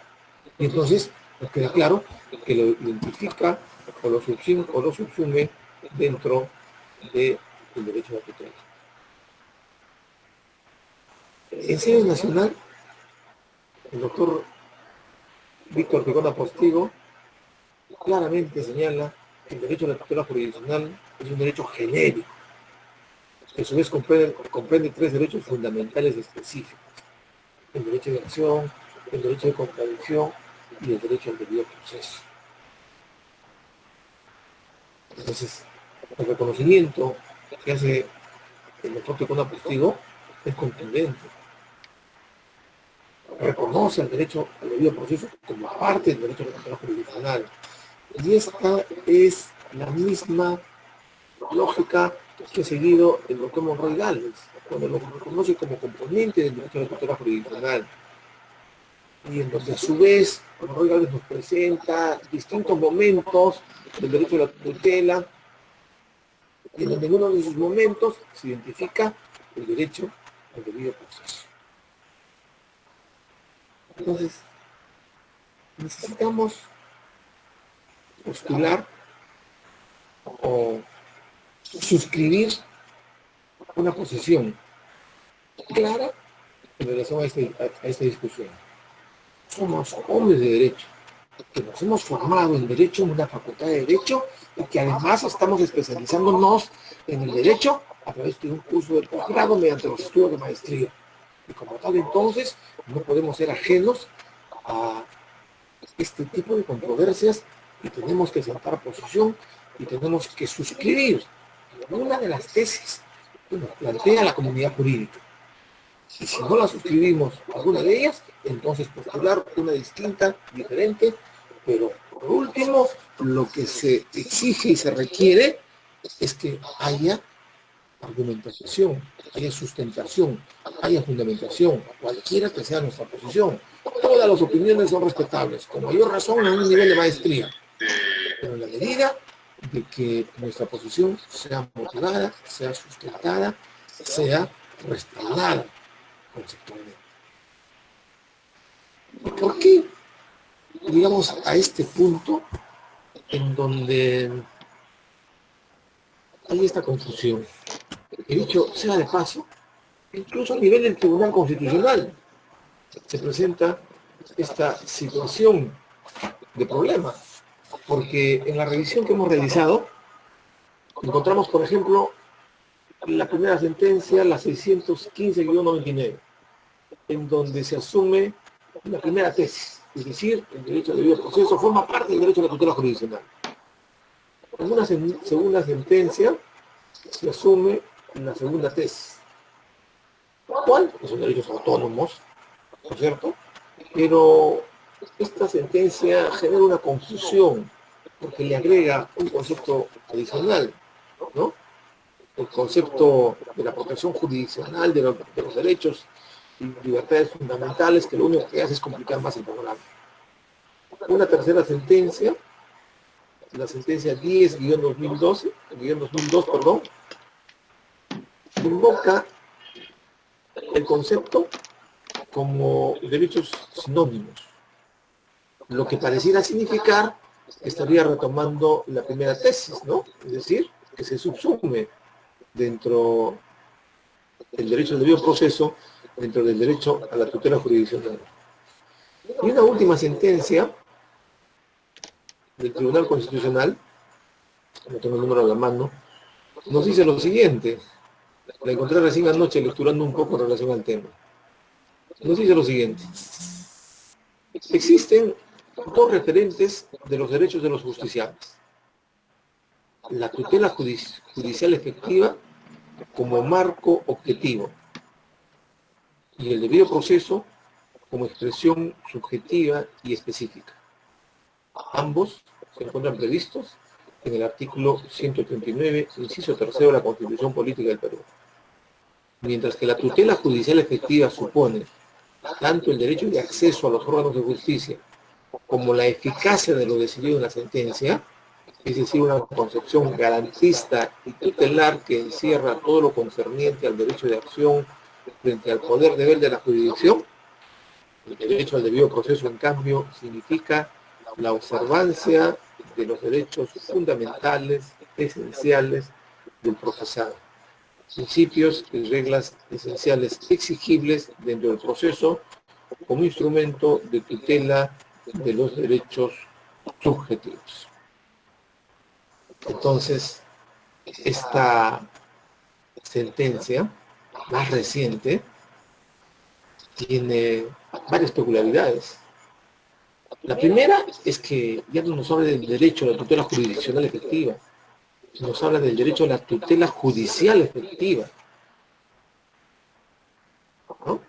Y entonces nos queda claro que lo identifica o lo subsume dentro del derecho a la tutela. En sede nacional, el doctor Víctor Picona Postigo claramente señala el derecho a la tutela jurisdiccional es un derecho genérico, que a su vez comprende tres derechos fundamentales específicos: el derecho de acción, el derecho de contradicción y el derecho al debido proceso. Entonces, el reconocimiento que hace el doctor Tecona Postigo es contundente. Reconoce el derecho al debido proceso como parte del derecho a la tutela jurisdiccional. Y esta es la misma lógica que ha seguido el doctor Monroy Gálvez, cuando lo reconoce como componente del derecho a la tutela jurisdiccional. Y en donde a su vez Monroy Gálvez nos presenta distintos momentos del derecho a la tutela, y en donde en uno de esos momentos se identifica el derecho al debido proceso. Entonces, necesitamos postular o suscribir una posición clara en relación a esta discusión. Somos hombres de derecho, que nos hemos formado en derecho, en una facultad de derecho, y que además estamos especializándonos en el derecho a través de un curso de posgrado mediante los estudios de maestría. Y como tal, entonces, no podemos ser ajenos a este tipo de controversias y tenemos que sentar posición y tenemos que suscribir una de las tesis que nos plantea la comunidad jurídica. Y si no la suscribimos alguna de ellas, entonces postular una distinta, diferente, pero por último, lo que se exige y se requiere es que haya argumentación, haya sustentación, haya fundamentación, cualquiera que sea nuestra posición. Todas las opiniones son respetables, con mayor razón en un nivel de maestría, pero en la medida de que nuestra posición sea motivada, sea sustentada, sea respaldada conceptualmente. ¿Por qué llegamos a este punto en donde hay esta confusión? He dicho, sea de paso, incluso a nivel del Tribunal Constitucional se presenta esta situación de problema, porque en la revisión que hemos realizado encontramos, por ejemplo, la primera sentencia, la 615-99, en donde se asume la primera tesis, es decir, el derecho al debido proceso forma parte del derecho a la tutela jurisdiccional. En una segunda sentencia se asume la segunda tesis. ¿Cuál? Que son derechos autónomos, ¿no es cierto? Pero esta sentencia genera una confusión porque le agrega un concepto adicional, ¿no? El concepto de la protección jurisdiccional de los derechos y libertades fundamentales, que lo único que hace es complicar más el programa. Una tercera sentencia, la sentencia 10-2002, invoca el concepto como derechos sinónimos, lo que pareciera significar que estaría retomando la primera tesis, ¿no? Es decir, que se subsume dentro del derecho al debido proceso, dentro del derecho a la tutela jurisdiccional. Y una última sentencia del Tribunal Constitucional, no tengo el número a la mano, nos dice lo siguiente, la encontré recién anoche lecturando un poco en relación al tema. Nos dice lo siguiente: existen dos referentes de los derechos de los justiciables: la tutela judicial efectiva como marco objetivo y el debido proceso como expresión subjetiva y específica. Ambos se encuentran previstos en el artículo 139, inciso 3 de la Constitución Política del Perú. Mientras que la tutela judicial efectiva supone tanto el derecho de acceso a los órganos de justicia como la eficacia de lo decidido en la sentencia, es decir, una concepción garantista y tutelar que encierra todo lo concerniente al derecho de acción frente al poder deber de la jurisdicción, el derecho al debido proceso, en cambio, significa la observancia de los derechos fundamentales, esenciales del procesado, principios y reglas esenciales exigibles dentro del proceso como instrumento de tutela de los derechos subjetivos. Entonces, esta sentencia más reciente tiene varias peculiaridades. La primera es que ya no nos habla del derecho a la tutela jurisdiccional efectiva, nos habla del derecho a la tutela judicial efectiva, ¿no?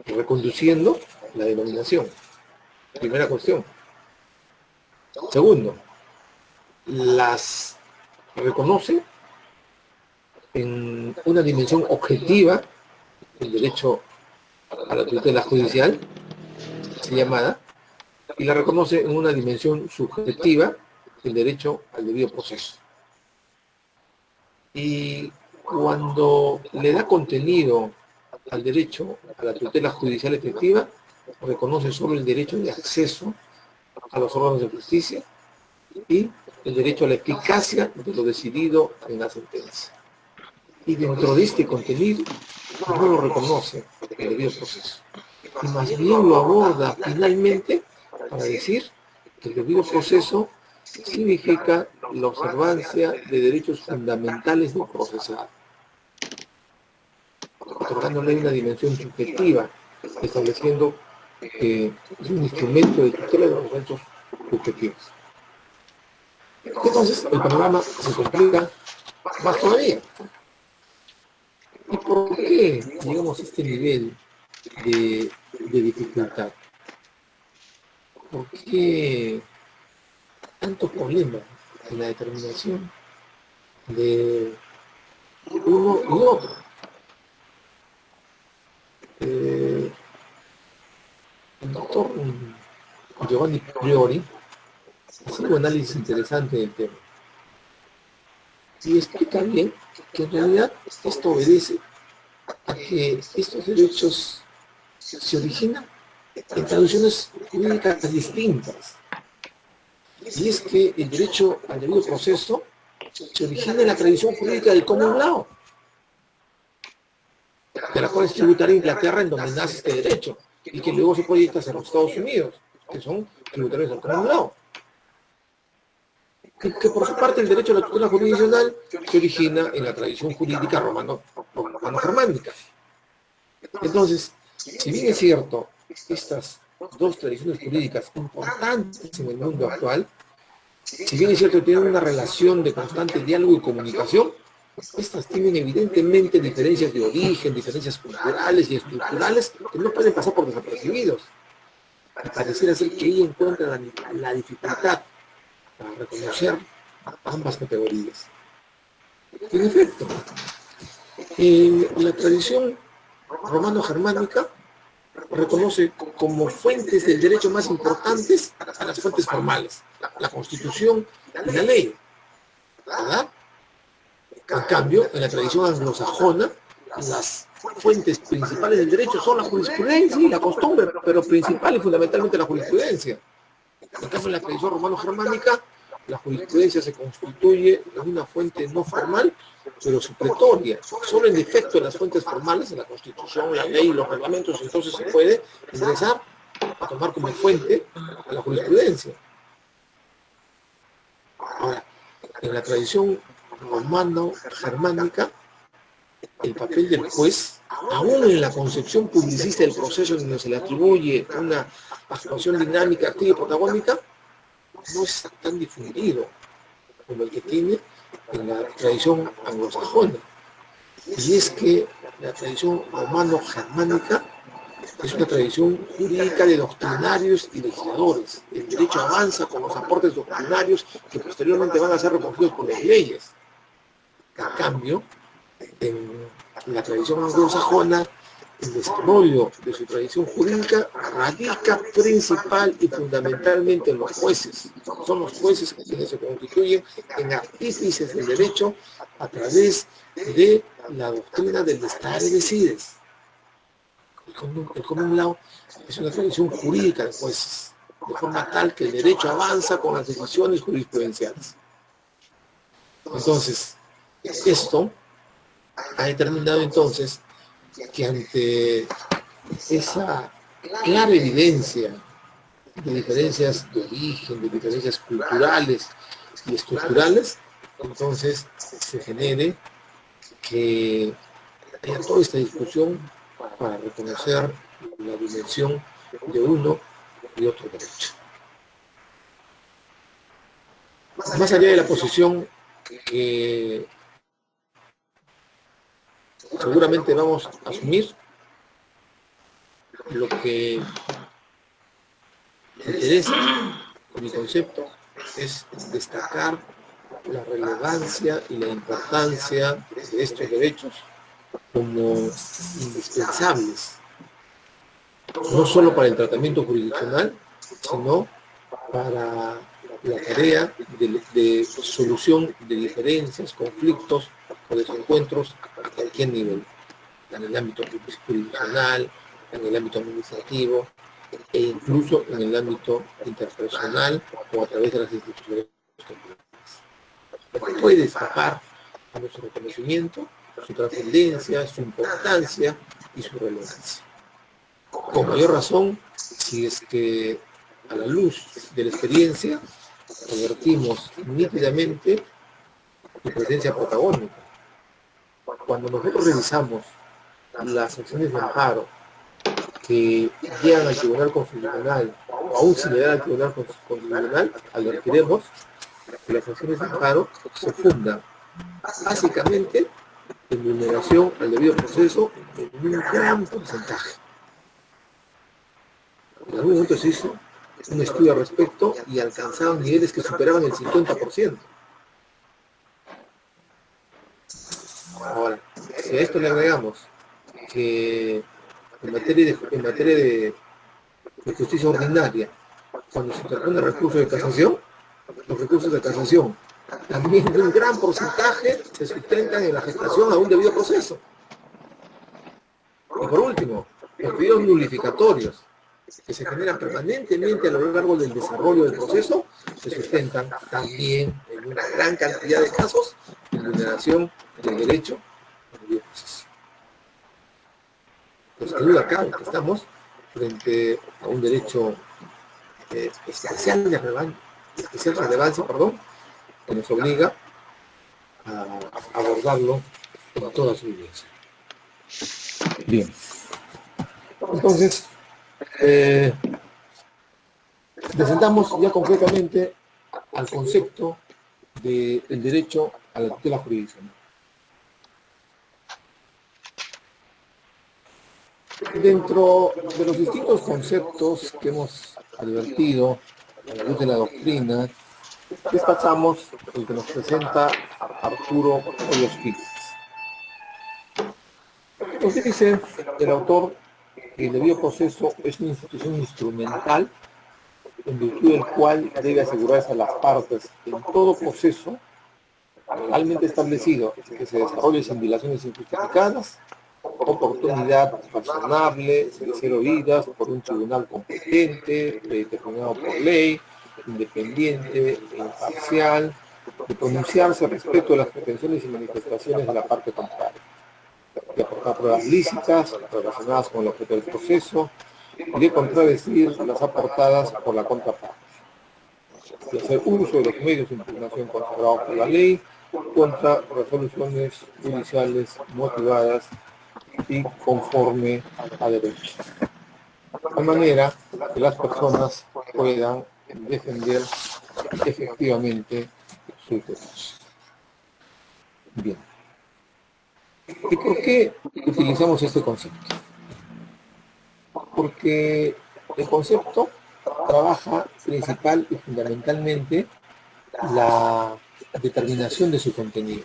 Reconduciendo la denominación. Primera cuestión. Segundo, las reconoce en una dimensión objetiva el derecho a la tutela judicial, así llamada, y la reconoce en una dimensión subjetiva el derecho al debido proceso. Y cuando le da contenido al derecho a la tutela judicial efectiva, reconoce solo el derecho de acceso a los órganos de justicia y el derecho a la eficacia de lo decidido en la sentencia. Y dentro de este contenido no lo reconoce el debido proceso. Y más bien lo aborda finalmente para decir que el debido proceso significa la observancia de derechos fundamentales del procesado, otorgándole una dimensión subjetiva, estableciendo que es un instrumento de tutela de los derechos subjetivos. Entonces el panorama se complica más todavía. ¿Y por qué llegamos a este nivel de dificultad? ¿Por qué tanto problema en la determinación de uno y otro? El doctor Giovanni Priori hace un análisis interesante del tema y explica bien que en realidad esto obedece a que estos derechos se originan en traducciones jurídicas distintas. Y es que el derecho al debido proceso se origina en la tradición jurídica del common law, de la cual es tributaria Inglaterra, en donde nace este derecho, y que luego se proyecta hacia los Estados Unidos, que son tributarios del common law. Y que por su parte el derecho a la tutela jurisdiccional se origina en la tradición jurídica romano-germánica. Entonces, si bien es cierto, estas dos tradiciones jurídicas importantes en el mundo actual, si bien es cierto que tienen una relación de constante diálogo y comunicación, estas tienen evidentemente diferencias de origen, diferencias culturales y estructurales que no pueden pasar por desapercibidos. Y pareciera ser que ahí encuentra la dificultad para reconocer ambas categorías. En efecto, en la tradición romano-germánica reconoce como fuentes del derecho más importantes a las fuentes formales, la Constitución y la ley, ¿verdad? En cambio, en la tradición anglosajona, las fuentes principales del derecho son la jurisprudencia y la costumbre, pero principal y fundamentalmente la jurisprudencia. En cambio, en la tradición romano-germánica, la jurisprudencia se constituye en una fuente no formal, pero supletoria. Solo en defecto de las fuentes formales, en la Constitución, la ley y los reglamentos, entonces se puede ingresar a tomar como fuente a la jurisprudencia. Ahora, en la tradición romano-germánica, el papel del juez, aún en la concepción publicista del proceso en donde se le atribuye una actuación dinámica, activa y protagónica, no es tan difundido como el que tiene en la tradición anglosajona. Y es que la tradición romano-germánica es una tradición jurídica de doctrinarios y legisladores. El derecho avanza con los aportes doctrinarios que posteriormente van a ser recogidos por las leyes. En cambio, en la tradición anglosajona, el desarrollo de su tradición jurídica radica principal y fundamentalmente en los jueces. Son los jueces quienes se constituyen en artífices del derecho a través de la doctrina del stare decides. El common law es una tradición jurídica de jueces, de forma tal que el derecho avanza con las decisiones jurisprudenciales. Entonces, esto ha determinado entonces que ante esa clara evidencia de diferencias de origen, de diferencias culturales y estructurales, entonces se genere que haya toda esta discusión para reconocer la dimensión de uno y otro derecho. Más allá de la posición que seguramente vamos a asumir, lo que me interesa con mi concepto es destacar la relevancia y la importancia de estos derechos como indispensables, no solo para el tratamiento jurisdiccional, sino para la tarea de solución de diferencias, conflictos o desencuentros a cualquier nivel, en el ámbito jurisdiccional, en el ámbito administrativo e incluso en el ámbito interpersonal o a través de las instituciones complejas. No puede escapar a nuestro reconocimiento, su trascendencia, su importancia y su relevancia. Con mayor razón, si es que a la luz de la experiencia advertimos nítidamente su presencia protagónica. Cuando nosotros revisamos las acciones de amparo que llegan al Tribunal Constitucional o aún sin llegar al Tribunal Constitucional, advertiremos que las acciones de amparo se fundan básicamente en vulneración al debido proceso en un gran porcentaje. En algún momento se hizo un estudio al respecto y alcanzaban niveles que superaban el 50%. Ahora, si a esto le agregamos que en materia de justicia ordinaria, cuando se interpone el recurso de casación, los recursos de casación también en un gran porcentaje se sustentan en la gestación a un debido proceso. Y por último, los pedidos nulificatorios que se generan permanentemente a lo largo del desarrollo del proceso se sustentan también en una gran cantidad de casos de vulneración del derecho al debido proceso. Pues que duda cabe que estamos frente a un derecho especial relevancia, que nos obliga a abordarlo con toda su vivencia. Bien. Entonces, presentamos ya concretamente al concepto del derecho a la tutela jurisdiccional. Dentro de los distintos conceptos que hemos advertido a la luz de la doctrina, destacamos el que nos presenta Arturo Hoyos Figueres. Nos dice el autor que el debido proceso es una institución instrumental en virtud del cual debe asegurarse a las partes en todo proceso legalmente establecido que se desarrolle sin dilaciones injustificadas, oportunidad razonable de ser oídas por un tribunal competente, determinado por ley, independiente e imparcial, de pronunciarse respecto a las pretensiones y manifestaciones de la parte contraria, de aportar pruebas lícitas relacionadas con el objeto del proceso y de contradecir las aportadas por la contraparte, de hacer uso de los medios de impugnación consagrados por la ley contra resoluciones judiciales motivadas y conforme a derecho, de manera que las personas puedan defender efectivamente sus derechos. Bien. ¿Y por qué utilizamos este concepto? Porque el concepto trabaja principal y fundamentalmente la determinación de su contenido.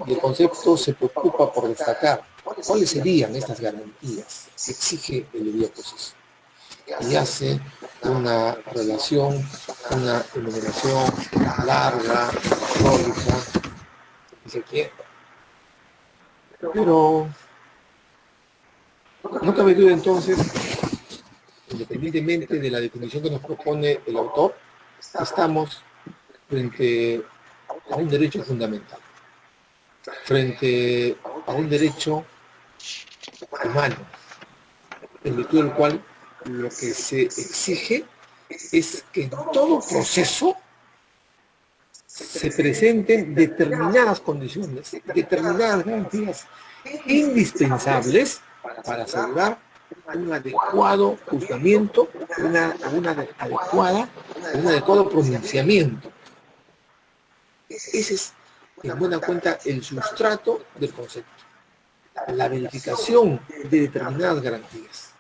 El concepto se preocupa por destacar cuáles serían estas garantías que exige el debido proceso. Y hace una relación, una enumeración larga, prolija, si se quiere. Pero no cabe duda entonces, independientemente de la definición que nos propone el autor, estamos frente a un derecho fundamental, frente a un derecho humano, en virtud del cual lo que se exige es que en todo proceso se presenten determinadas condiciones, determinadas garantías indispensables para asegurar un adecuado juzgamiento, un adecuado pronunciamiento. Ese es, en buena cuenta, el sustrato del concepto. La verificación de determinadas garantías.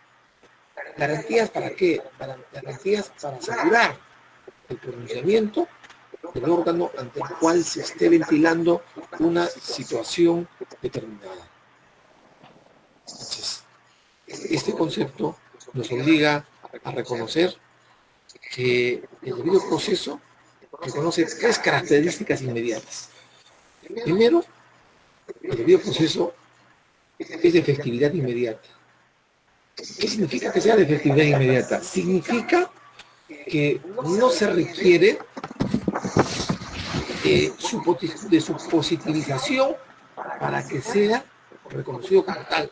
¿Garantías para qué? Garantías para asegurar el pronunciamiento del órgano ante el cual se esté ventilando una situación determinada. Entonces, este concepto nos obliga a reconocer que el debido proceso reconoce tres características inmediatas. Primero, el debido proceso es de efectividad inmediata. ¿Qué significa que sea de efectividad inmediata? Significa que no se requiere de su positivización para que sea reconocido como tal.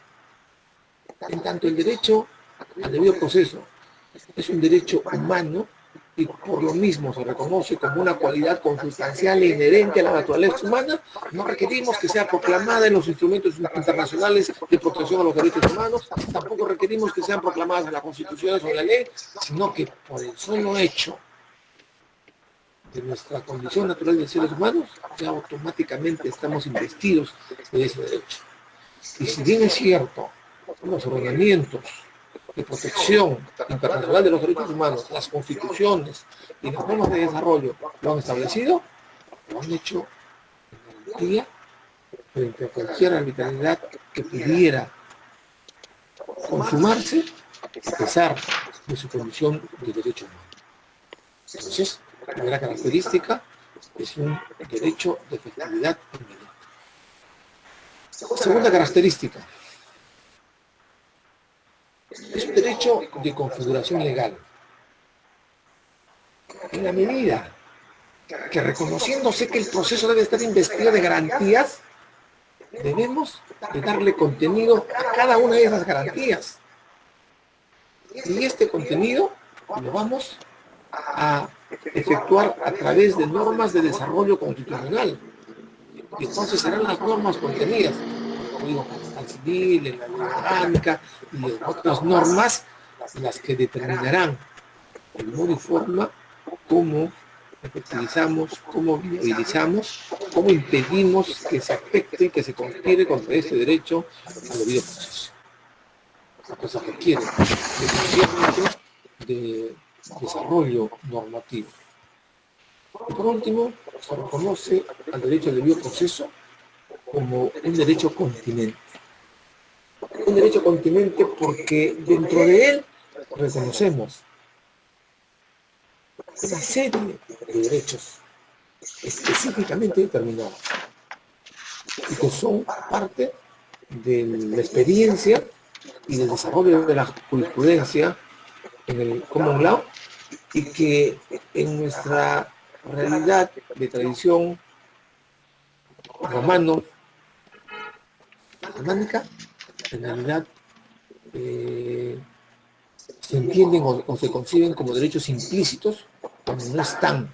En tanto, el derecho al debido proceso es un derecho humano y por lo mismo se reconoce como una cualidad consustancial e inherente a la naturaleza humana, no requerimos que sea proclamada en los instrumentos internacionales de protección a los derechos humanos, tampoco requerimos que sean proclamadas en las constituciones o en la ley, sino que por el solo hecho de nuestra condición natural de seres humanos, ya automáticamente estamos investidos de ese derecho. Y si bien es cierto, los ordenamientos de protección internacional de los derechos humanos, las constituciones y las normas de desarrollo lo han establecido, lo han hecho en garantía frente a cualquier arbitrariedad que pudiera consumarse a pesar de su condición de derecho humano. Entonces, la primera característica es un derecho de efectividad inmediata. Segunda característica, es un derecho de configuración legal. En la medida que reconociéndose que el proceso debe estar investido de garantías, debemos de darle contenido a cada una de esas garantías. Y este contenido lo vamos a efectuar a través de normas de desarrollo constitucional. Y entonces serán las normas contenidas en el Código Procesal Civil, en la Ley Orgánica y en otras normas las que determinarán el modo y forma cómo efectivizamos, cómo viabilizamos, cómo impedimos que se afecte y que se conspire contra este derecho al debido proceso. La cosa requiere de desarrollo normativo. Y por último, se reconoce al derecho al debido proceso como un derecho continente. Un derecho continente porque dentro de él reconocemos una serie de derechos específicamente determinados y que son parte de la experiencia y del desarrollo de la jurisprudencia en el common law y que en nuestra realidad de tradición románica, en realidad se entienden o se conciben como derechos implícitos cuando no están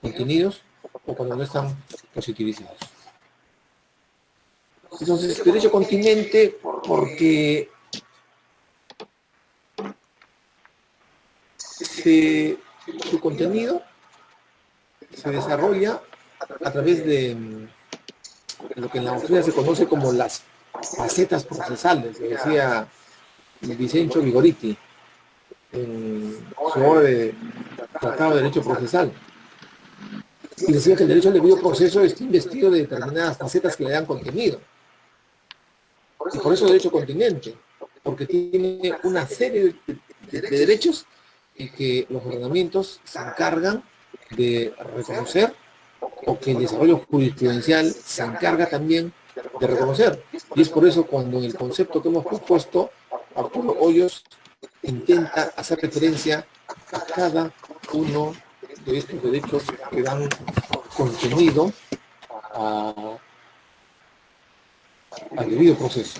contenidos o cuando no están positivizados. Entonces, derecho continente porque su contenido se desarrolla a través de lo que en la doctrina se conoce como las facetas procesales, que decía Vicencio Vigoriti en su obra de Tratado de Derecho Procesal. Y decía que el derecho al debido proceso está investido de determinadas facetas que le dan contenido. Y por eso derecho continente, porque tiene una serie de derechos y que los ordenamientos se encargan de reconocer o que el desarrollo jurisprudencial se encarga también de reconocer. Y es por eso cuando en el concepto que hemos propuesto, Arturo Hoyos intenta hacer referencia a cada uno de estos derechos que dan contenido al debido proceso.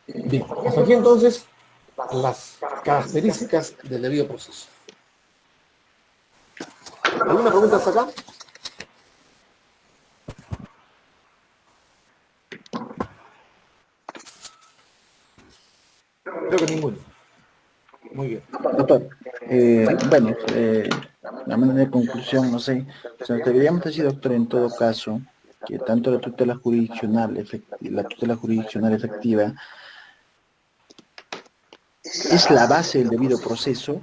Bien, hasta aquí entonces las características del debido proceso. ¿Alguna pregunta hasta acá? Creo que ninguno. Muy bien. Doctor, a manera de conclusión, no sé, o sea, deberíamos decir, doctor, en todo caso, que tanto la tutela jurisdiccional efectiva es la base del debido proceso,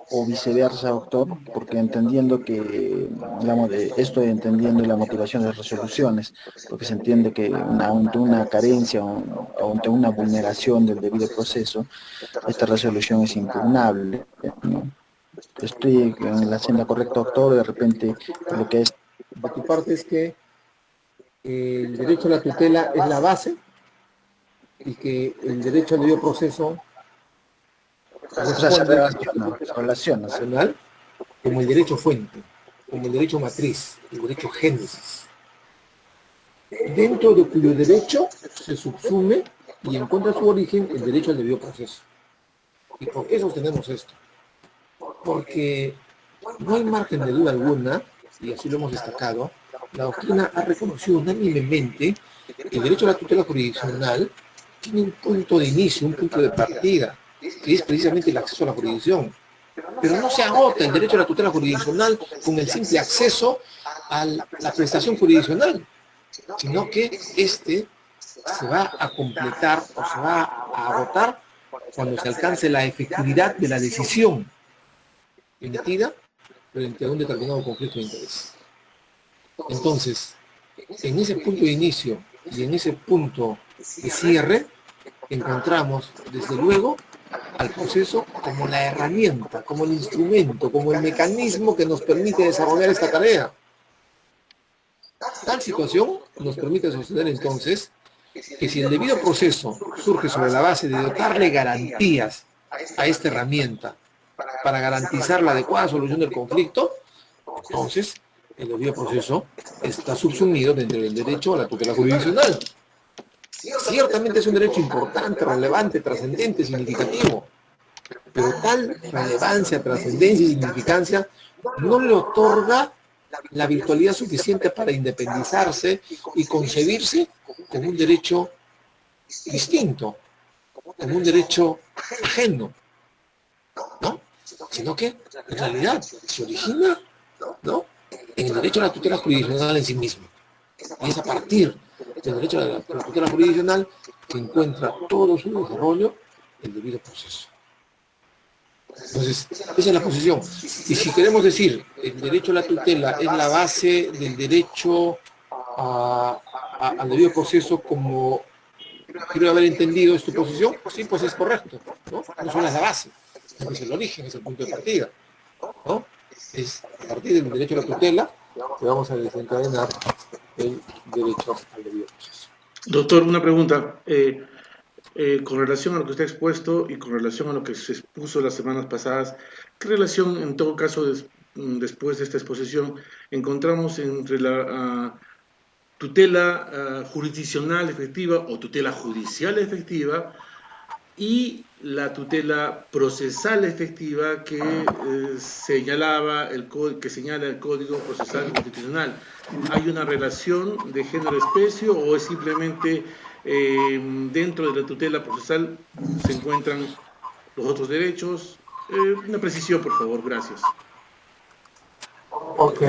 o viceversa, doctor, porque entendiendo que, digamos, entendiendo la motivación de las resoluciones, porque se entiende que ante una carencia o ante una vulneración del debido proceso, esta resolución es impugnable, ¿no? Estoy en la senda correcta, doctor, de repente lo que es... De tu parte es que el derecho a la tutela es la base y que el derecho al debido proceso O sea, se relaciona, ¿sí? nacional como el derecho fuente, como el derecho matriz, el derecho génesis, dentro de cuyo derecho se subsume y encuentra su origen el derecho al debido proceso. ¿Y por qué sostenemos esto? Porque no hay margen de duda alguna, y así lo hemos destacado, la doctrina ha reconocido unánimemente que el derecho a la tutela jurisdiccional tiene un punto de inicio, un punto de partida, que es precisamente el acceso a la jurisdicción. Pero no se agota el derecho a la tutela jurisdiccional con el simple acceso a la prestación jurisdiccional, sino que este se va a completar o se va a agotar cuando se alcance la efectividad de la decisión emitida frente a un determinado conflicto de interés. Entonces, en ese punto de inicio y en ese punto de cierre, encontramos, desde luego, al proceso como la herramienta, como el instrumento, como el mecanismo que nos permite desarrollar esta tarea. Tal situación nos permite sostener entonces que si el debido proceso surge sobre la base de dotarle garantías a esta herramienta para garantizar la adecuada solución del conflicto, entonces el debido proceso está subsumido dentro del derecho a la tutela jurisdiccional. Ciertamente es un derecho importante, relevante, trascendente, significativo, pero tal relevancia, trascendencia y significancia no le otorga la virtualidad suficiente para independizarse y concebirse como un derecho distinto, como un derecho ajeno, ¿no? Sino que en realidad se origina, ¿no?, en el derecho a la tutela jurisdiccional en sí mismo. Y es a partir del derecho a la tutela jurisdiccional que encuentra todo su desarrollo el debido proceso. Entonces, esa es la posición. Y si queremos decir el derecho a la tutela es la base del derecho al debido proceso, como quiero haber entendido esta posición, sí, pues es correcto, ¿no? No solo es la base, es el origen, es el punto de partida, ¿no? Es a partir del derecho a la tutela que vamos a desencadenar el derecho al debido proceso. Doctor, una pregunta. Con relación a lo que usted ha expuesto y con relación a lo que se expuso las semanas pasadas, ¿qué relación, en todo caso, después de esta exposición, encontramos entre la tutela jurisdiccional efectiva o tutela judicial efectiva y la tutela procesal efectiva que señala el Código Procesal Constitucional? ¿Hay una relación de género-especie o es simplemente dentro de la tutela procesal se encuentran los otros derechos? Una precisión, por favor, gracias. Ok.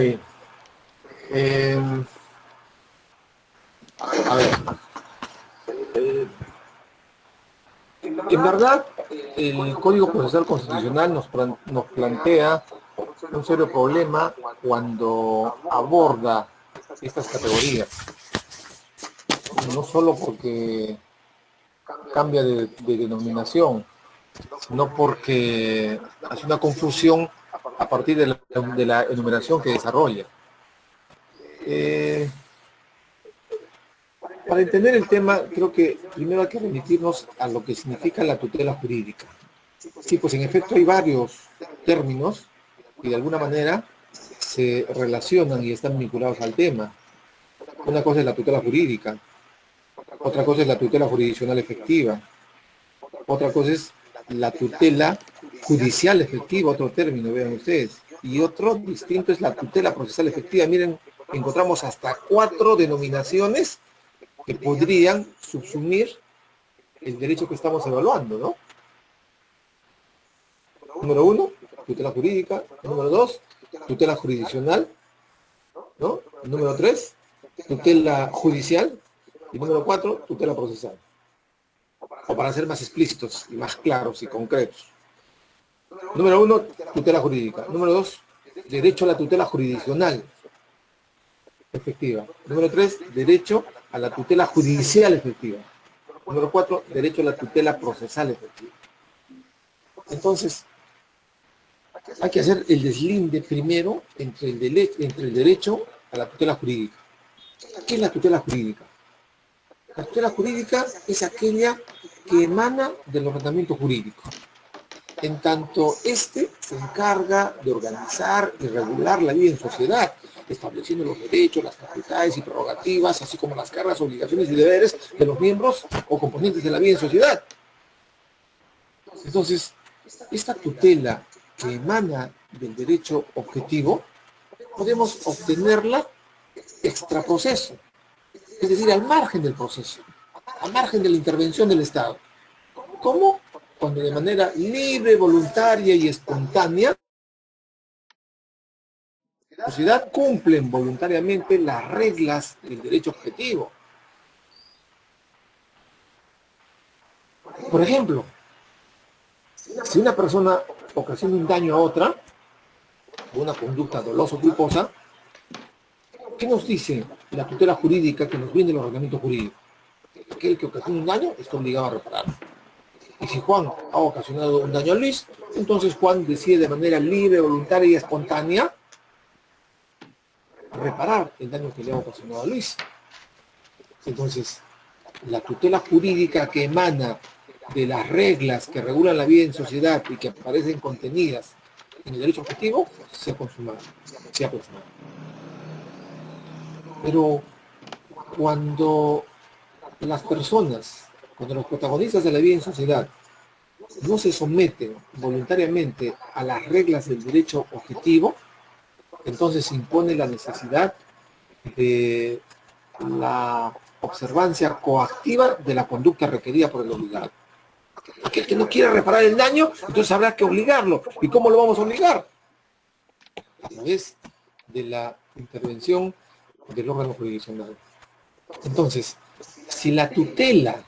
A ver. En verdad, el Código Procesal Constitucional nos plantea un serio problema cuando aborda estas categorías. No solo porque cambia de denominación, sino porque hace una confusión a partir de la enumeración que desarrolla. Para entender el tema, creo que primero hay que remitirnos a lo que significa la tutela jurídica. Sí, pues en efecto hay varios términos que de alguna manera se relacionan y están vinculados al tema. Una cosa es la tutela jurídica, otra cosa es la tutela jurisdiccional efectiva, otra cosa es la tutela judicial efectiva, otro término, vean ustedes. y otro distinto es la tutela procesal efectiva. Miren, encontramos hasta 4 denominaciones que podrían subsumir el derecho que estamos evaluando, ¿no? Número 1, tutela jurídica. Número 2, tutela jurisdiccional, ¿no? Número 3, tutela judicial. Y número 4, tutela procesal. O para ser más explícitos y más claros y concretos. Número 1, tutela jurídica. Número 2, derecho a la tutela jurisdiccional efectiva. Número 3, derecho a la tutela judicial efectiva. Número 4, derecho a la tutela procesal efectiva. Entonces, hay que hacer el deslinde primero entre el derecho a la tutela jurídica. ¿Qué es la tutela jurídica? La tutela jurídica es aquella que emana del ordenamiento jurídico. En tanto, este se encarga de organizar y regular la vida en sociedad, estableciendo los derechos, las facultades y prerrogativas, así como las cargas, obligaciones y deberes de los miembros o componentes de la vida en sociedad. Entonces, esta tutela que emana del derecho objetivo, podemos obtenerla extraproceso, es decir, al margen del proceso, al margen de la intervención del Estado. ¿Cómo? Cuando de manera libre, voluntaria y espontánea, la sociedad cumplen voluntariamente las reglas del derecho objetivo. Por ejemplo, si una persona ocasiona un daño a otra, una conducta dolosa o culposa, ¿qué nos dice la tutela jurídica que nos brinda el ordenamiento jurídico? Aquel que ocasiona un daño está obligado a repararlo. Y si Juan ha ocasionado un daño a Luis, entonces Juan decide de manera libre, voluntaria y espontánea reparar el daño que le ha ocasionado a Luis. Entonces, la tutela jurídica que emana de las reglas que regulan la vida en sociedad y que aparecen contenidas en el derecho objetivo, se ha consumado. Pero cuando las personas, cuando los protagonistas de la vida en sociedad no se someten voluntariamente a las reglas del derecho objetivo, entonces se impone la necesidad de la observancia coactiva de la conducta requerida por el obligado. Aquel que no quiere reparar el daño, entonces habrá que obligarlo. ¿Y cómo lo vamos a obligar? A través de la intervención del órgano jurisdiccional. Entonces, si la tutela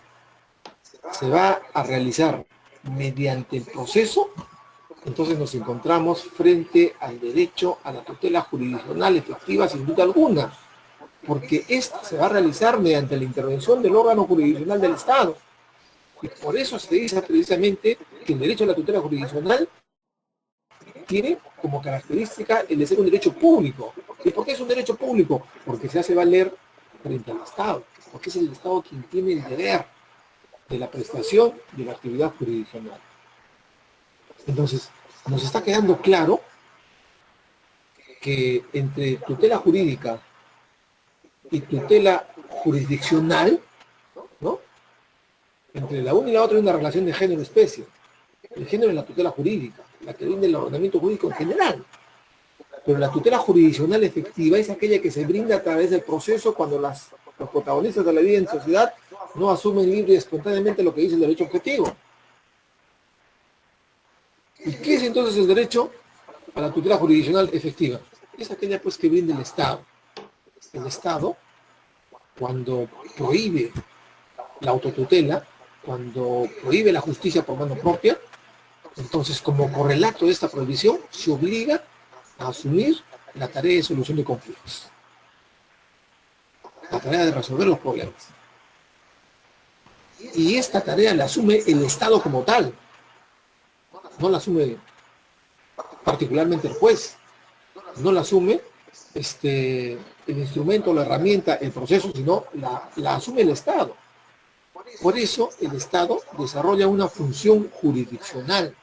se va a realizar mediante el proceso, entonces nos encontramos frente al derecho a la tutela jurisdiccional efectiva sin duda alguna, porque esta se va a realizar mediante la intervención del órgano jurisdiccional del Estado. Y por eso se dice precisamente que el derecho a la tutela jurisdiccional tiene como característica el de ser un derecho público. ¿Y por qué es un derecho público? Porque se hace valer frente al Estado, porque es el Estado quien tiene el deber de la prestación de la actividad jurisdiccional. Entonces, nos está quedando claro que entre tutela jurídica y tutela jurisdiccional, ¿no? Entre la una y la otra hay una relación de género-especie. El género es la tutela jurídica, la que brinda el ordenamiento jurídico en general. Pero la tutela jurisdiccional efectiva es aquella que se brinda a través del proceso cuando los protagonistas de la vida en sociedad no asumen libre y espontáneamente lo que dice el derecho objetivo. ¿Y qué es entonces el derecho a la tutela jurisdiccional efectiva? Es aquella pues que brinda el Estado. El Estado, cuando prohíbe la autotutela, cuando prohíbe la justicia por mano propia, entonces como correlato de esta prohibición se obliga a asumir la tarea de solución de conflictos, la tarea de resolver los problemas. Y esta tarea la asume el Estado como tal, no la asume particularmente el juez, no la asume el instrumento, la herramienta, el proceso, sino la asume el Estado. Por eso el Estado desarrolla una función jurisdiccional.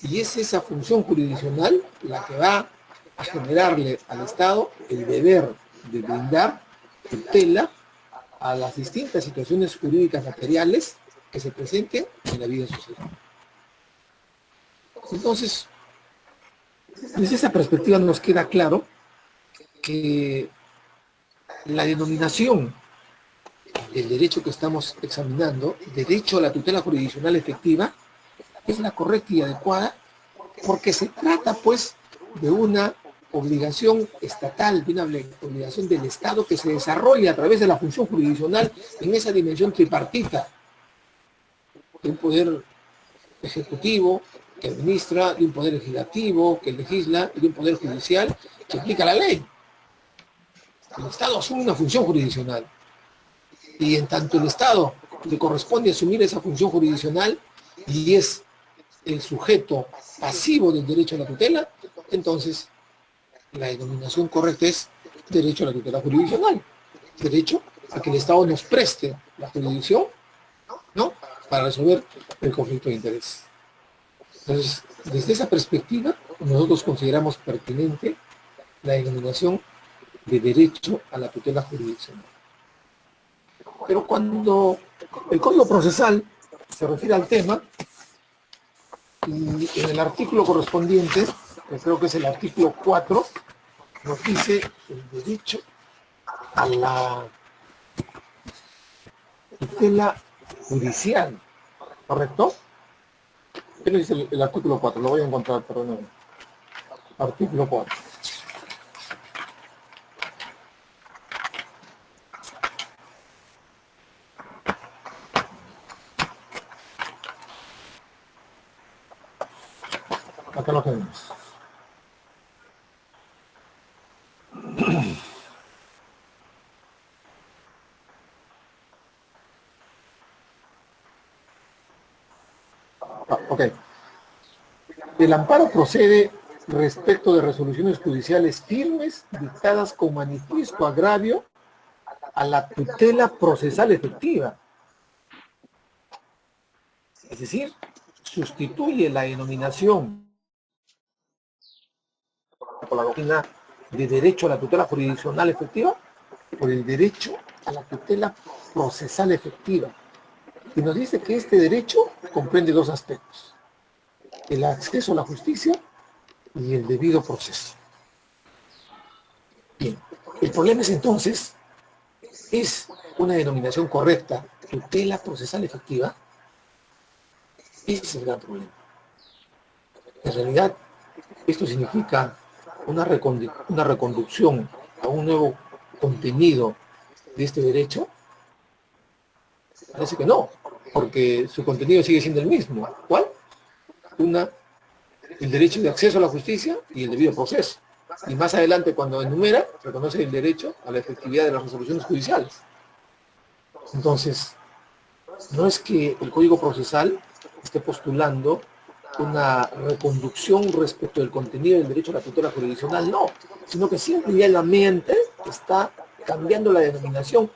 Y es esa función jurisdiccional la que va a generarle al Estado el deber de brindar tutela a las distintas situaciones jurídicas materiales que se presenten en la vida social. Entonces, Desde esa perspectiva nos queda claro que la denominación del derecho que estamos examinando, derecho a la tutela jurisdiccional efectiva, es la correcta y adecuada porque se trata, pues, de una obligación estatal, de una obligación del Estado que se desarrolla a través de la función jurisdiccional en esa dimensión tripartita, de un poder ejecutivo que administra, de un poder legislativo que legisla y de un poder judicial que aplica la ley. El Estado asume una función jurisdiccional y en tanto el Estado le corresponde asumir esa función jurisdiccional y es el sujeto pasivo del derecho a la tutela, entonces la denominación correcta es derecho a la tutela jurisdiccional, derecho a que el Estado nos preste la jurisdicción, ¿no?, para resolver el conflicto de interés. Entonces, desde esa perspectiva, nosotros consideramos pertinente la denominación de derecho a la tutela jurisdiccional. Pero cuando el Código Procesal se refiere al tema, y en el artículo correspondiente, que creo que es el artículo 4, nos dice el derecho a la tutela judicial, ¿correcto? ¿Qué nos dice el artículo 4? Lo voy a encontrar, perdón. Artículo 4. Acá lo tenemos. Ok. El amparo procede respecto de resoluciones judiciales firmes dictadas con manifiesto agravio a la tutela procesal efectiva. Es decir, sustituye la denominación por la doctrina de derecho a la tutela jurisdiccional efectiva por el derecho a la tutela procesal efectiva. Y nos dice que este derecho comprende dos aspectos: el acceso a la justicia y el debido proceso. Bien, el problema es entonces, ¿es una denominación correcta tutela procesal efectiva? Ese es el gran problema. En realidad, esto significa una reconducción a un nuevo contenido de este derecho. Parece que no, porque su contenido sigue siendo el mismo. ¿Cuál? El derecho de acceso a la justicia y el debido proceso. Y más adelante, cuando enumera, reconoce el derecho a la efectividad de las resoluciones judiciales. Entonces, no es que el Código Procesal esté postulando una reconducción respecto del contenido del derecho a la tutela jurisdiccional, no, sino que simplemente está cambiando la denominación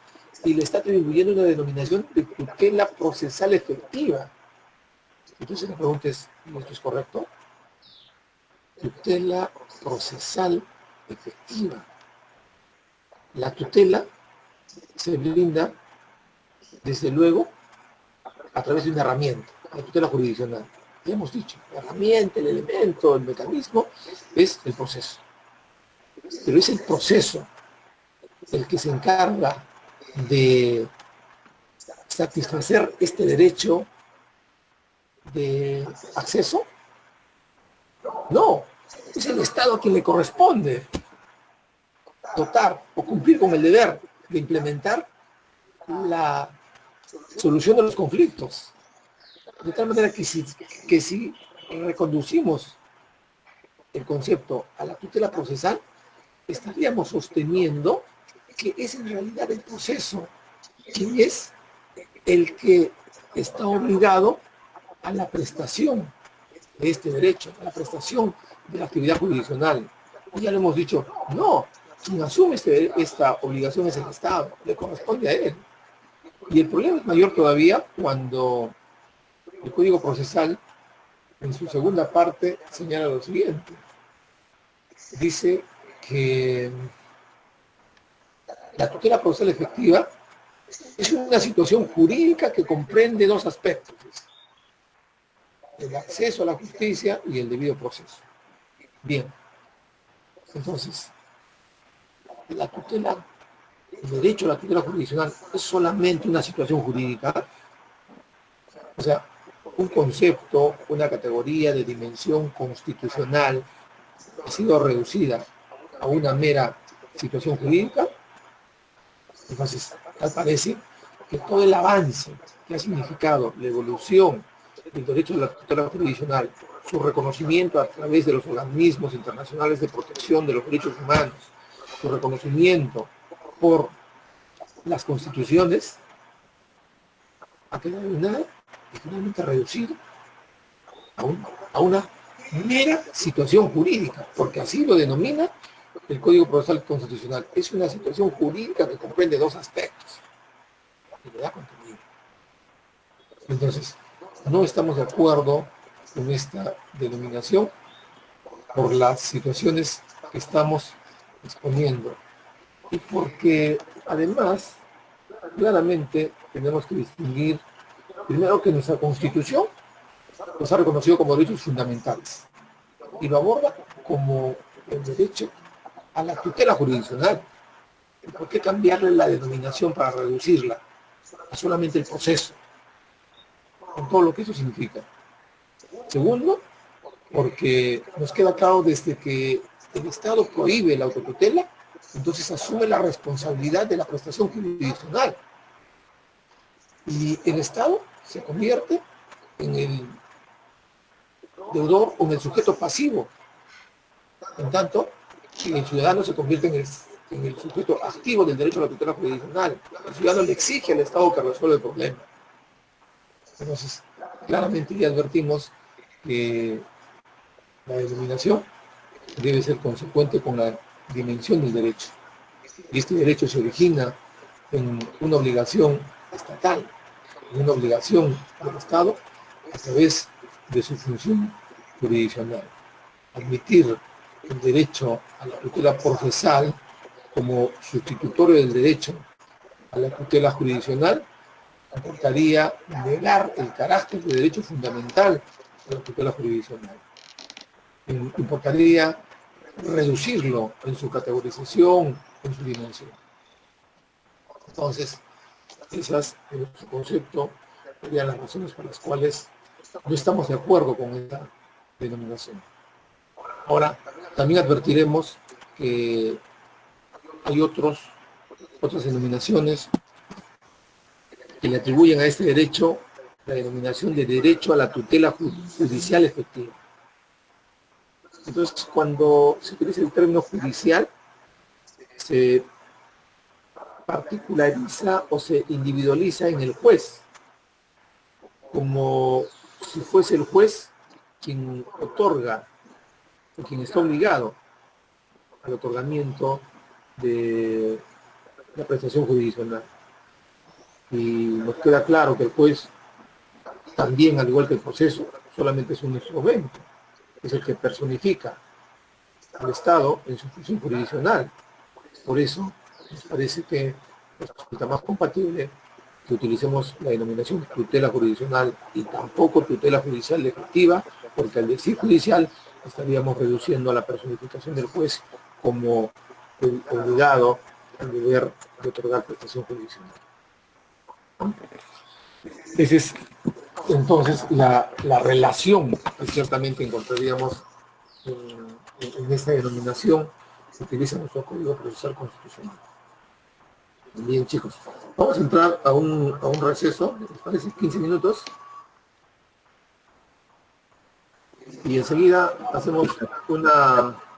y le está atribuyendo una denominación de tutela procesal efectiva. Entonces la pregunta es, ¿esto es correcto? Tutela procesal efectiva. La tutela se brinda, desde luego, a través de una herramienta, la tutela jurisdiccional. Ya hemos dicho, la herramienta, el elemento, el mecanismo, es el proceso. Pero es el proceso el que se encarga de satisfacer este derecho de acceso. No, es el Estado a quien le corresponde dotar o cumplir con el deber de implementar la solución de los conflictos. De tal manera que si reconducimos el concepto a la tutela procesal, estaríamos sosteniendo que es en realidad el proceso quien es el que está obligado a la prestación de este derecho, a la prestación de la actividad jurisdiccional. Y ya lo hemos dicho, no, quien asume esta obligación es el Estado, le corresponde a él. Y el problema es mayor todavía cuando el Código Procesal, en su segunda parte, señala lo siguiente. Dice que la tutela procesal efectiva es una situación jurídica que comprende dos aspectos: el acceso a la justicia y el debido proceso. Bien, entonces, la tutela, el derecho a la tutela jurisdiccional es solamente una situación jurídica, o sea, un concepto, una categoría de dimensión constitucional ha sido reducida a una mera situación jurídica. Entonces, tal parece que todo el avance que ha significado la evolución del derecho de la tutela jurisdiccional, su reconocimiento a través de los organismos internacionales de protección de los derechos humanos, su reconocimiento por las constituciones, ha quedado en nada y finalmente reducido a una mera situación jurídica, porque así lo denomina el Código Procesal Constitucional. Es una situación jurídica que comprende dos aspectos y le da contenido. Entonces, no estamos de acuerdo con esta denominación por las situaciones que estamos exponiendo y porque además claramente tenemos que distinguir primero que nuestra Constitución los ha reconocido como derechos fundamentales y lo aborda como el derecho a la tutela jurisdiccional. ¿Por qué cambiarle la denominación para reducirla a solamente el proceso? Con todo lo que eso significa. Segundo, porque nos queda claro desde que el Estado prohíbe la autotutela, entonces asume la responsabilidad de la prestación jurisdiccional. Y el Estado se convierte en el deudor o en el sujeto pasivo. En tanto, que el ciudadano se convierte en el sujeto activo del derecho a la tutela jurisdiccional. El ciudadano le exige al Estado que resuelva el problema. Entonces, claramente ya advertimos que la denominación debe ser consecuente con la dimensión del derecho. Y este derecho se origina en una obligación estatal, en una obligación del Estado a través de su función jurisdiccional. Admitir el derecho a la tutela procesal como sustitutorio del derecho a la tutela jurisdiccional importaría negar el carácter de derecho fundamental de la tutela jurisdiccional. Importaría reducirlo en su categorización, en su dimensión. Entonces, esas, en nuestro concepto, serían las razones por las cuales no estamos de acuerdo con esta denominación. Ahora, también advertiremos que hay otras denominaciones que le atribuyen a este derecho la denominación de derecho a la tutela judicial efectiva. Entonces, cuando se utiliza el término judicial, se particulariza o se individualiza en el juez, como si fuese el juez quien otorga o quien está obligado al otorgamiento de la prestación jurisdiccional. Y nos queda claro que el juez también, al igual que el proceso, solamente es un instrumento, es el que personifica al Estado en su función jurisdiccional. Por eso nos parece que resulta más compatible que utilicemos la denominación tutela jurisdiccional y tampoco tutela judicial efectiva, porque al decir judicial estaríamos reduciendo a la personificación del juez como el obligado al deber de otorgar prestación jurisdiccional. Esa es entonces la relación que ciertamente encontraríamos en esta denominación que utiliza nuestro Código Procesal Constitucional. Bien, chicos, vamos a entrar a un receso, ¿les parece? 15 minutos. Y enseguida hacemos una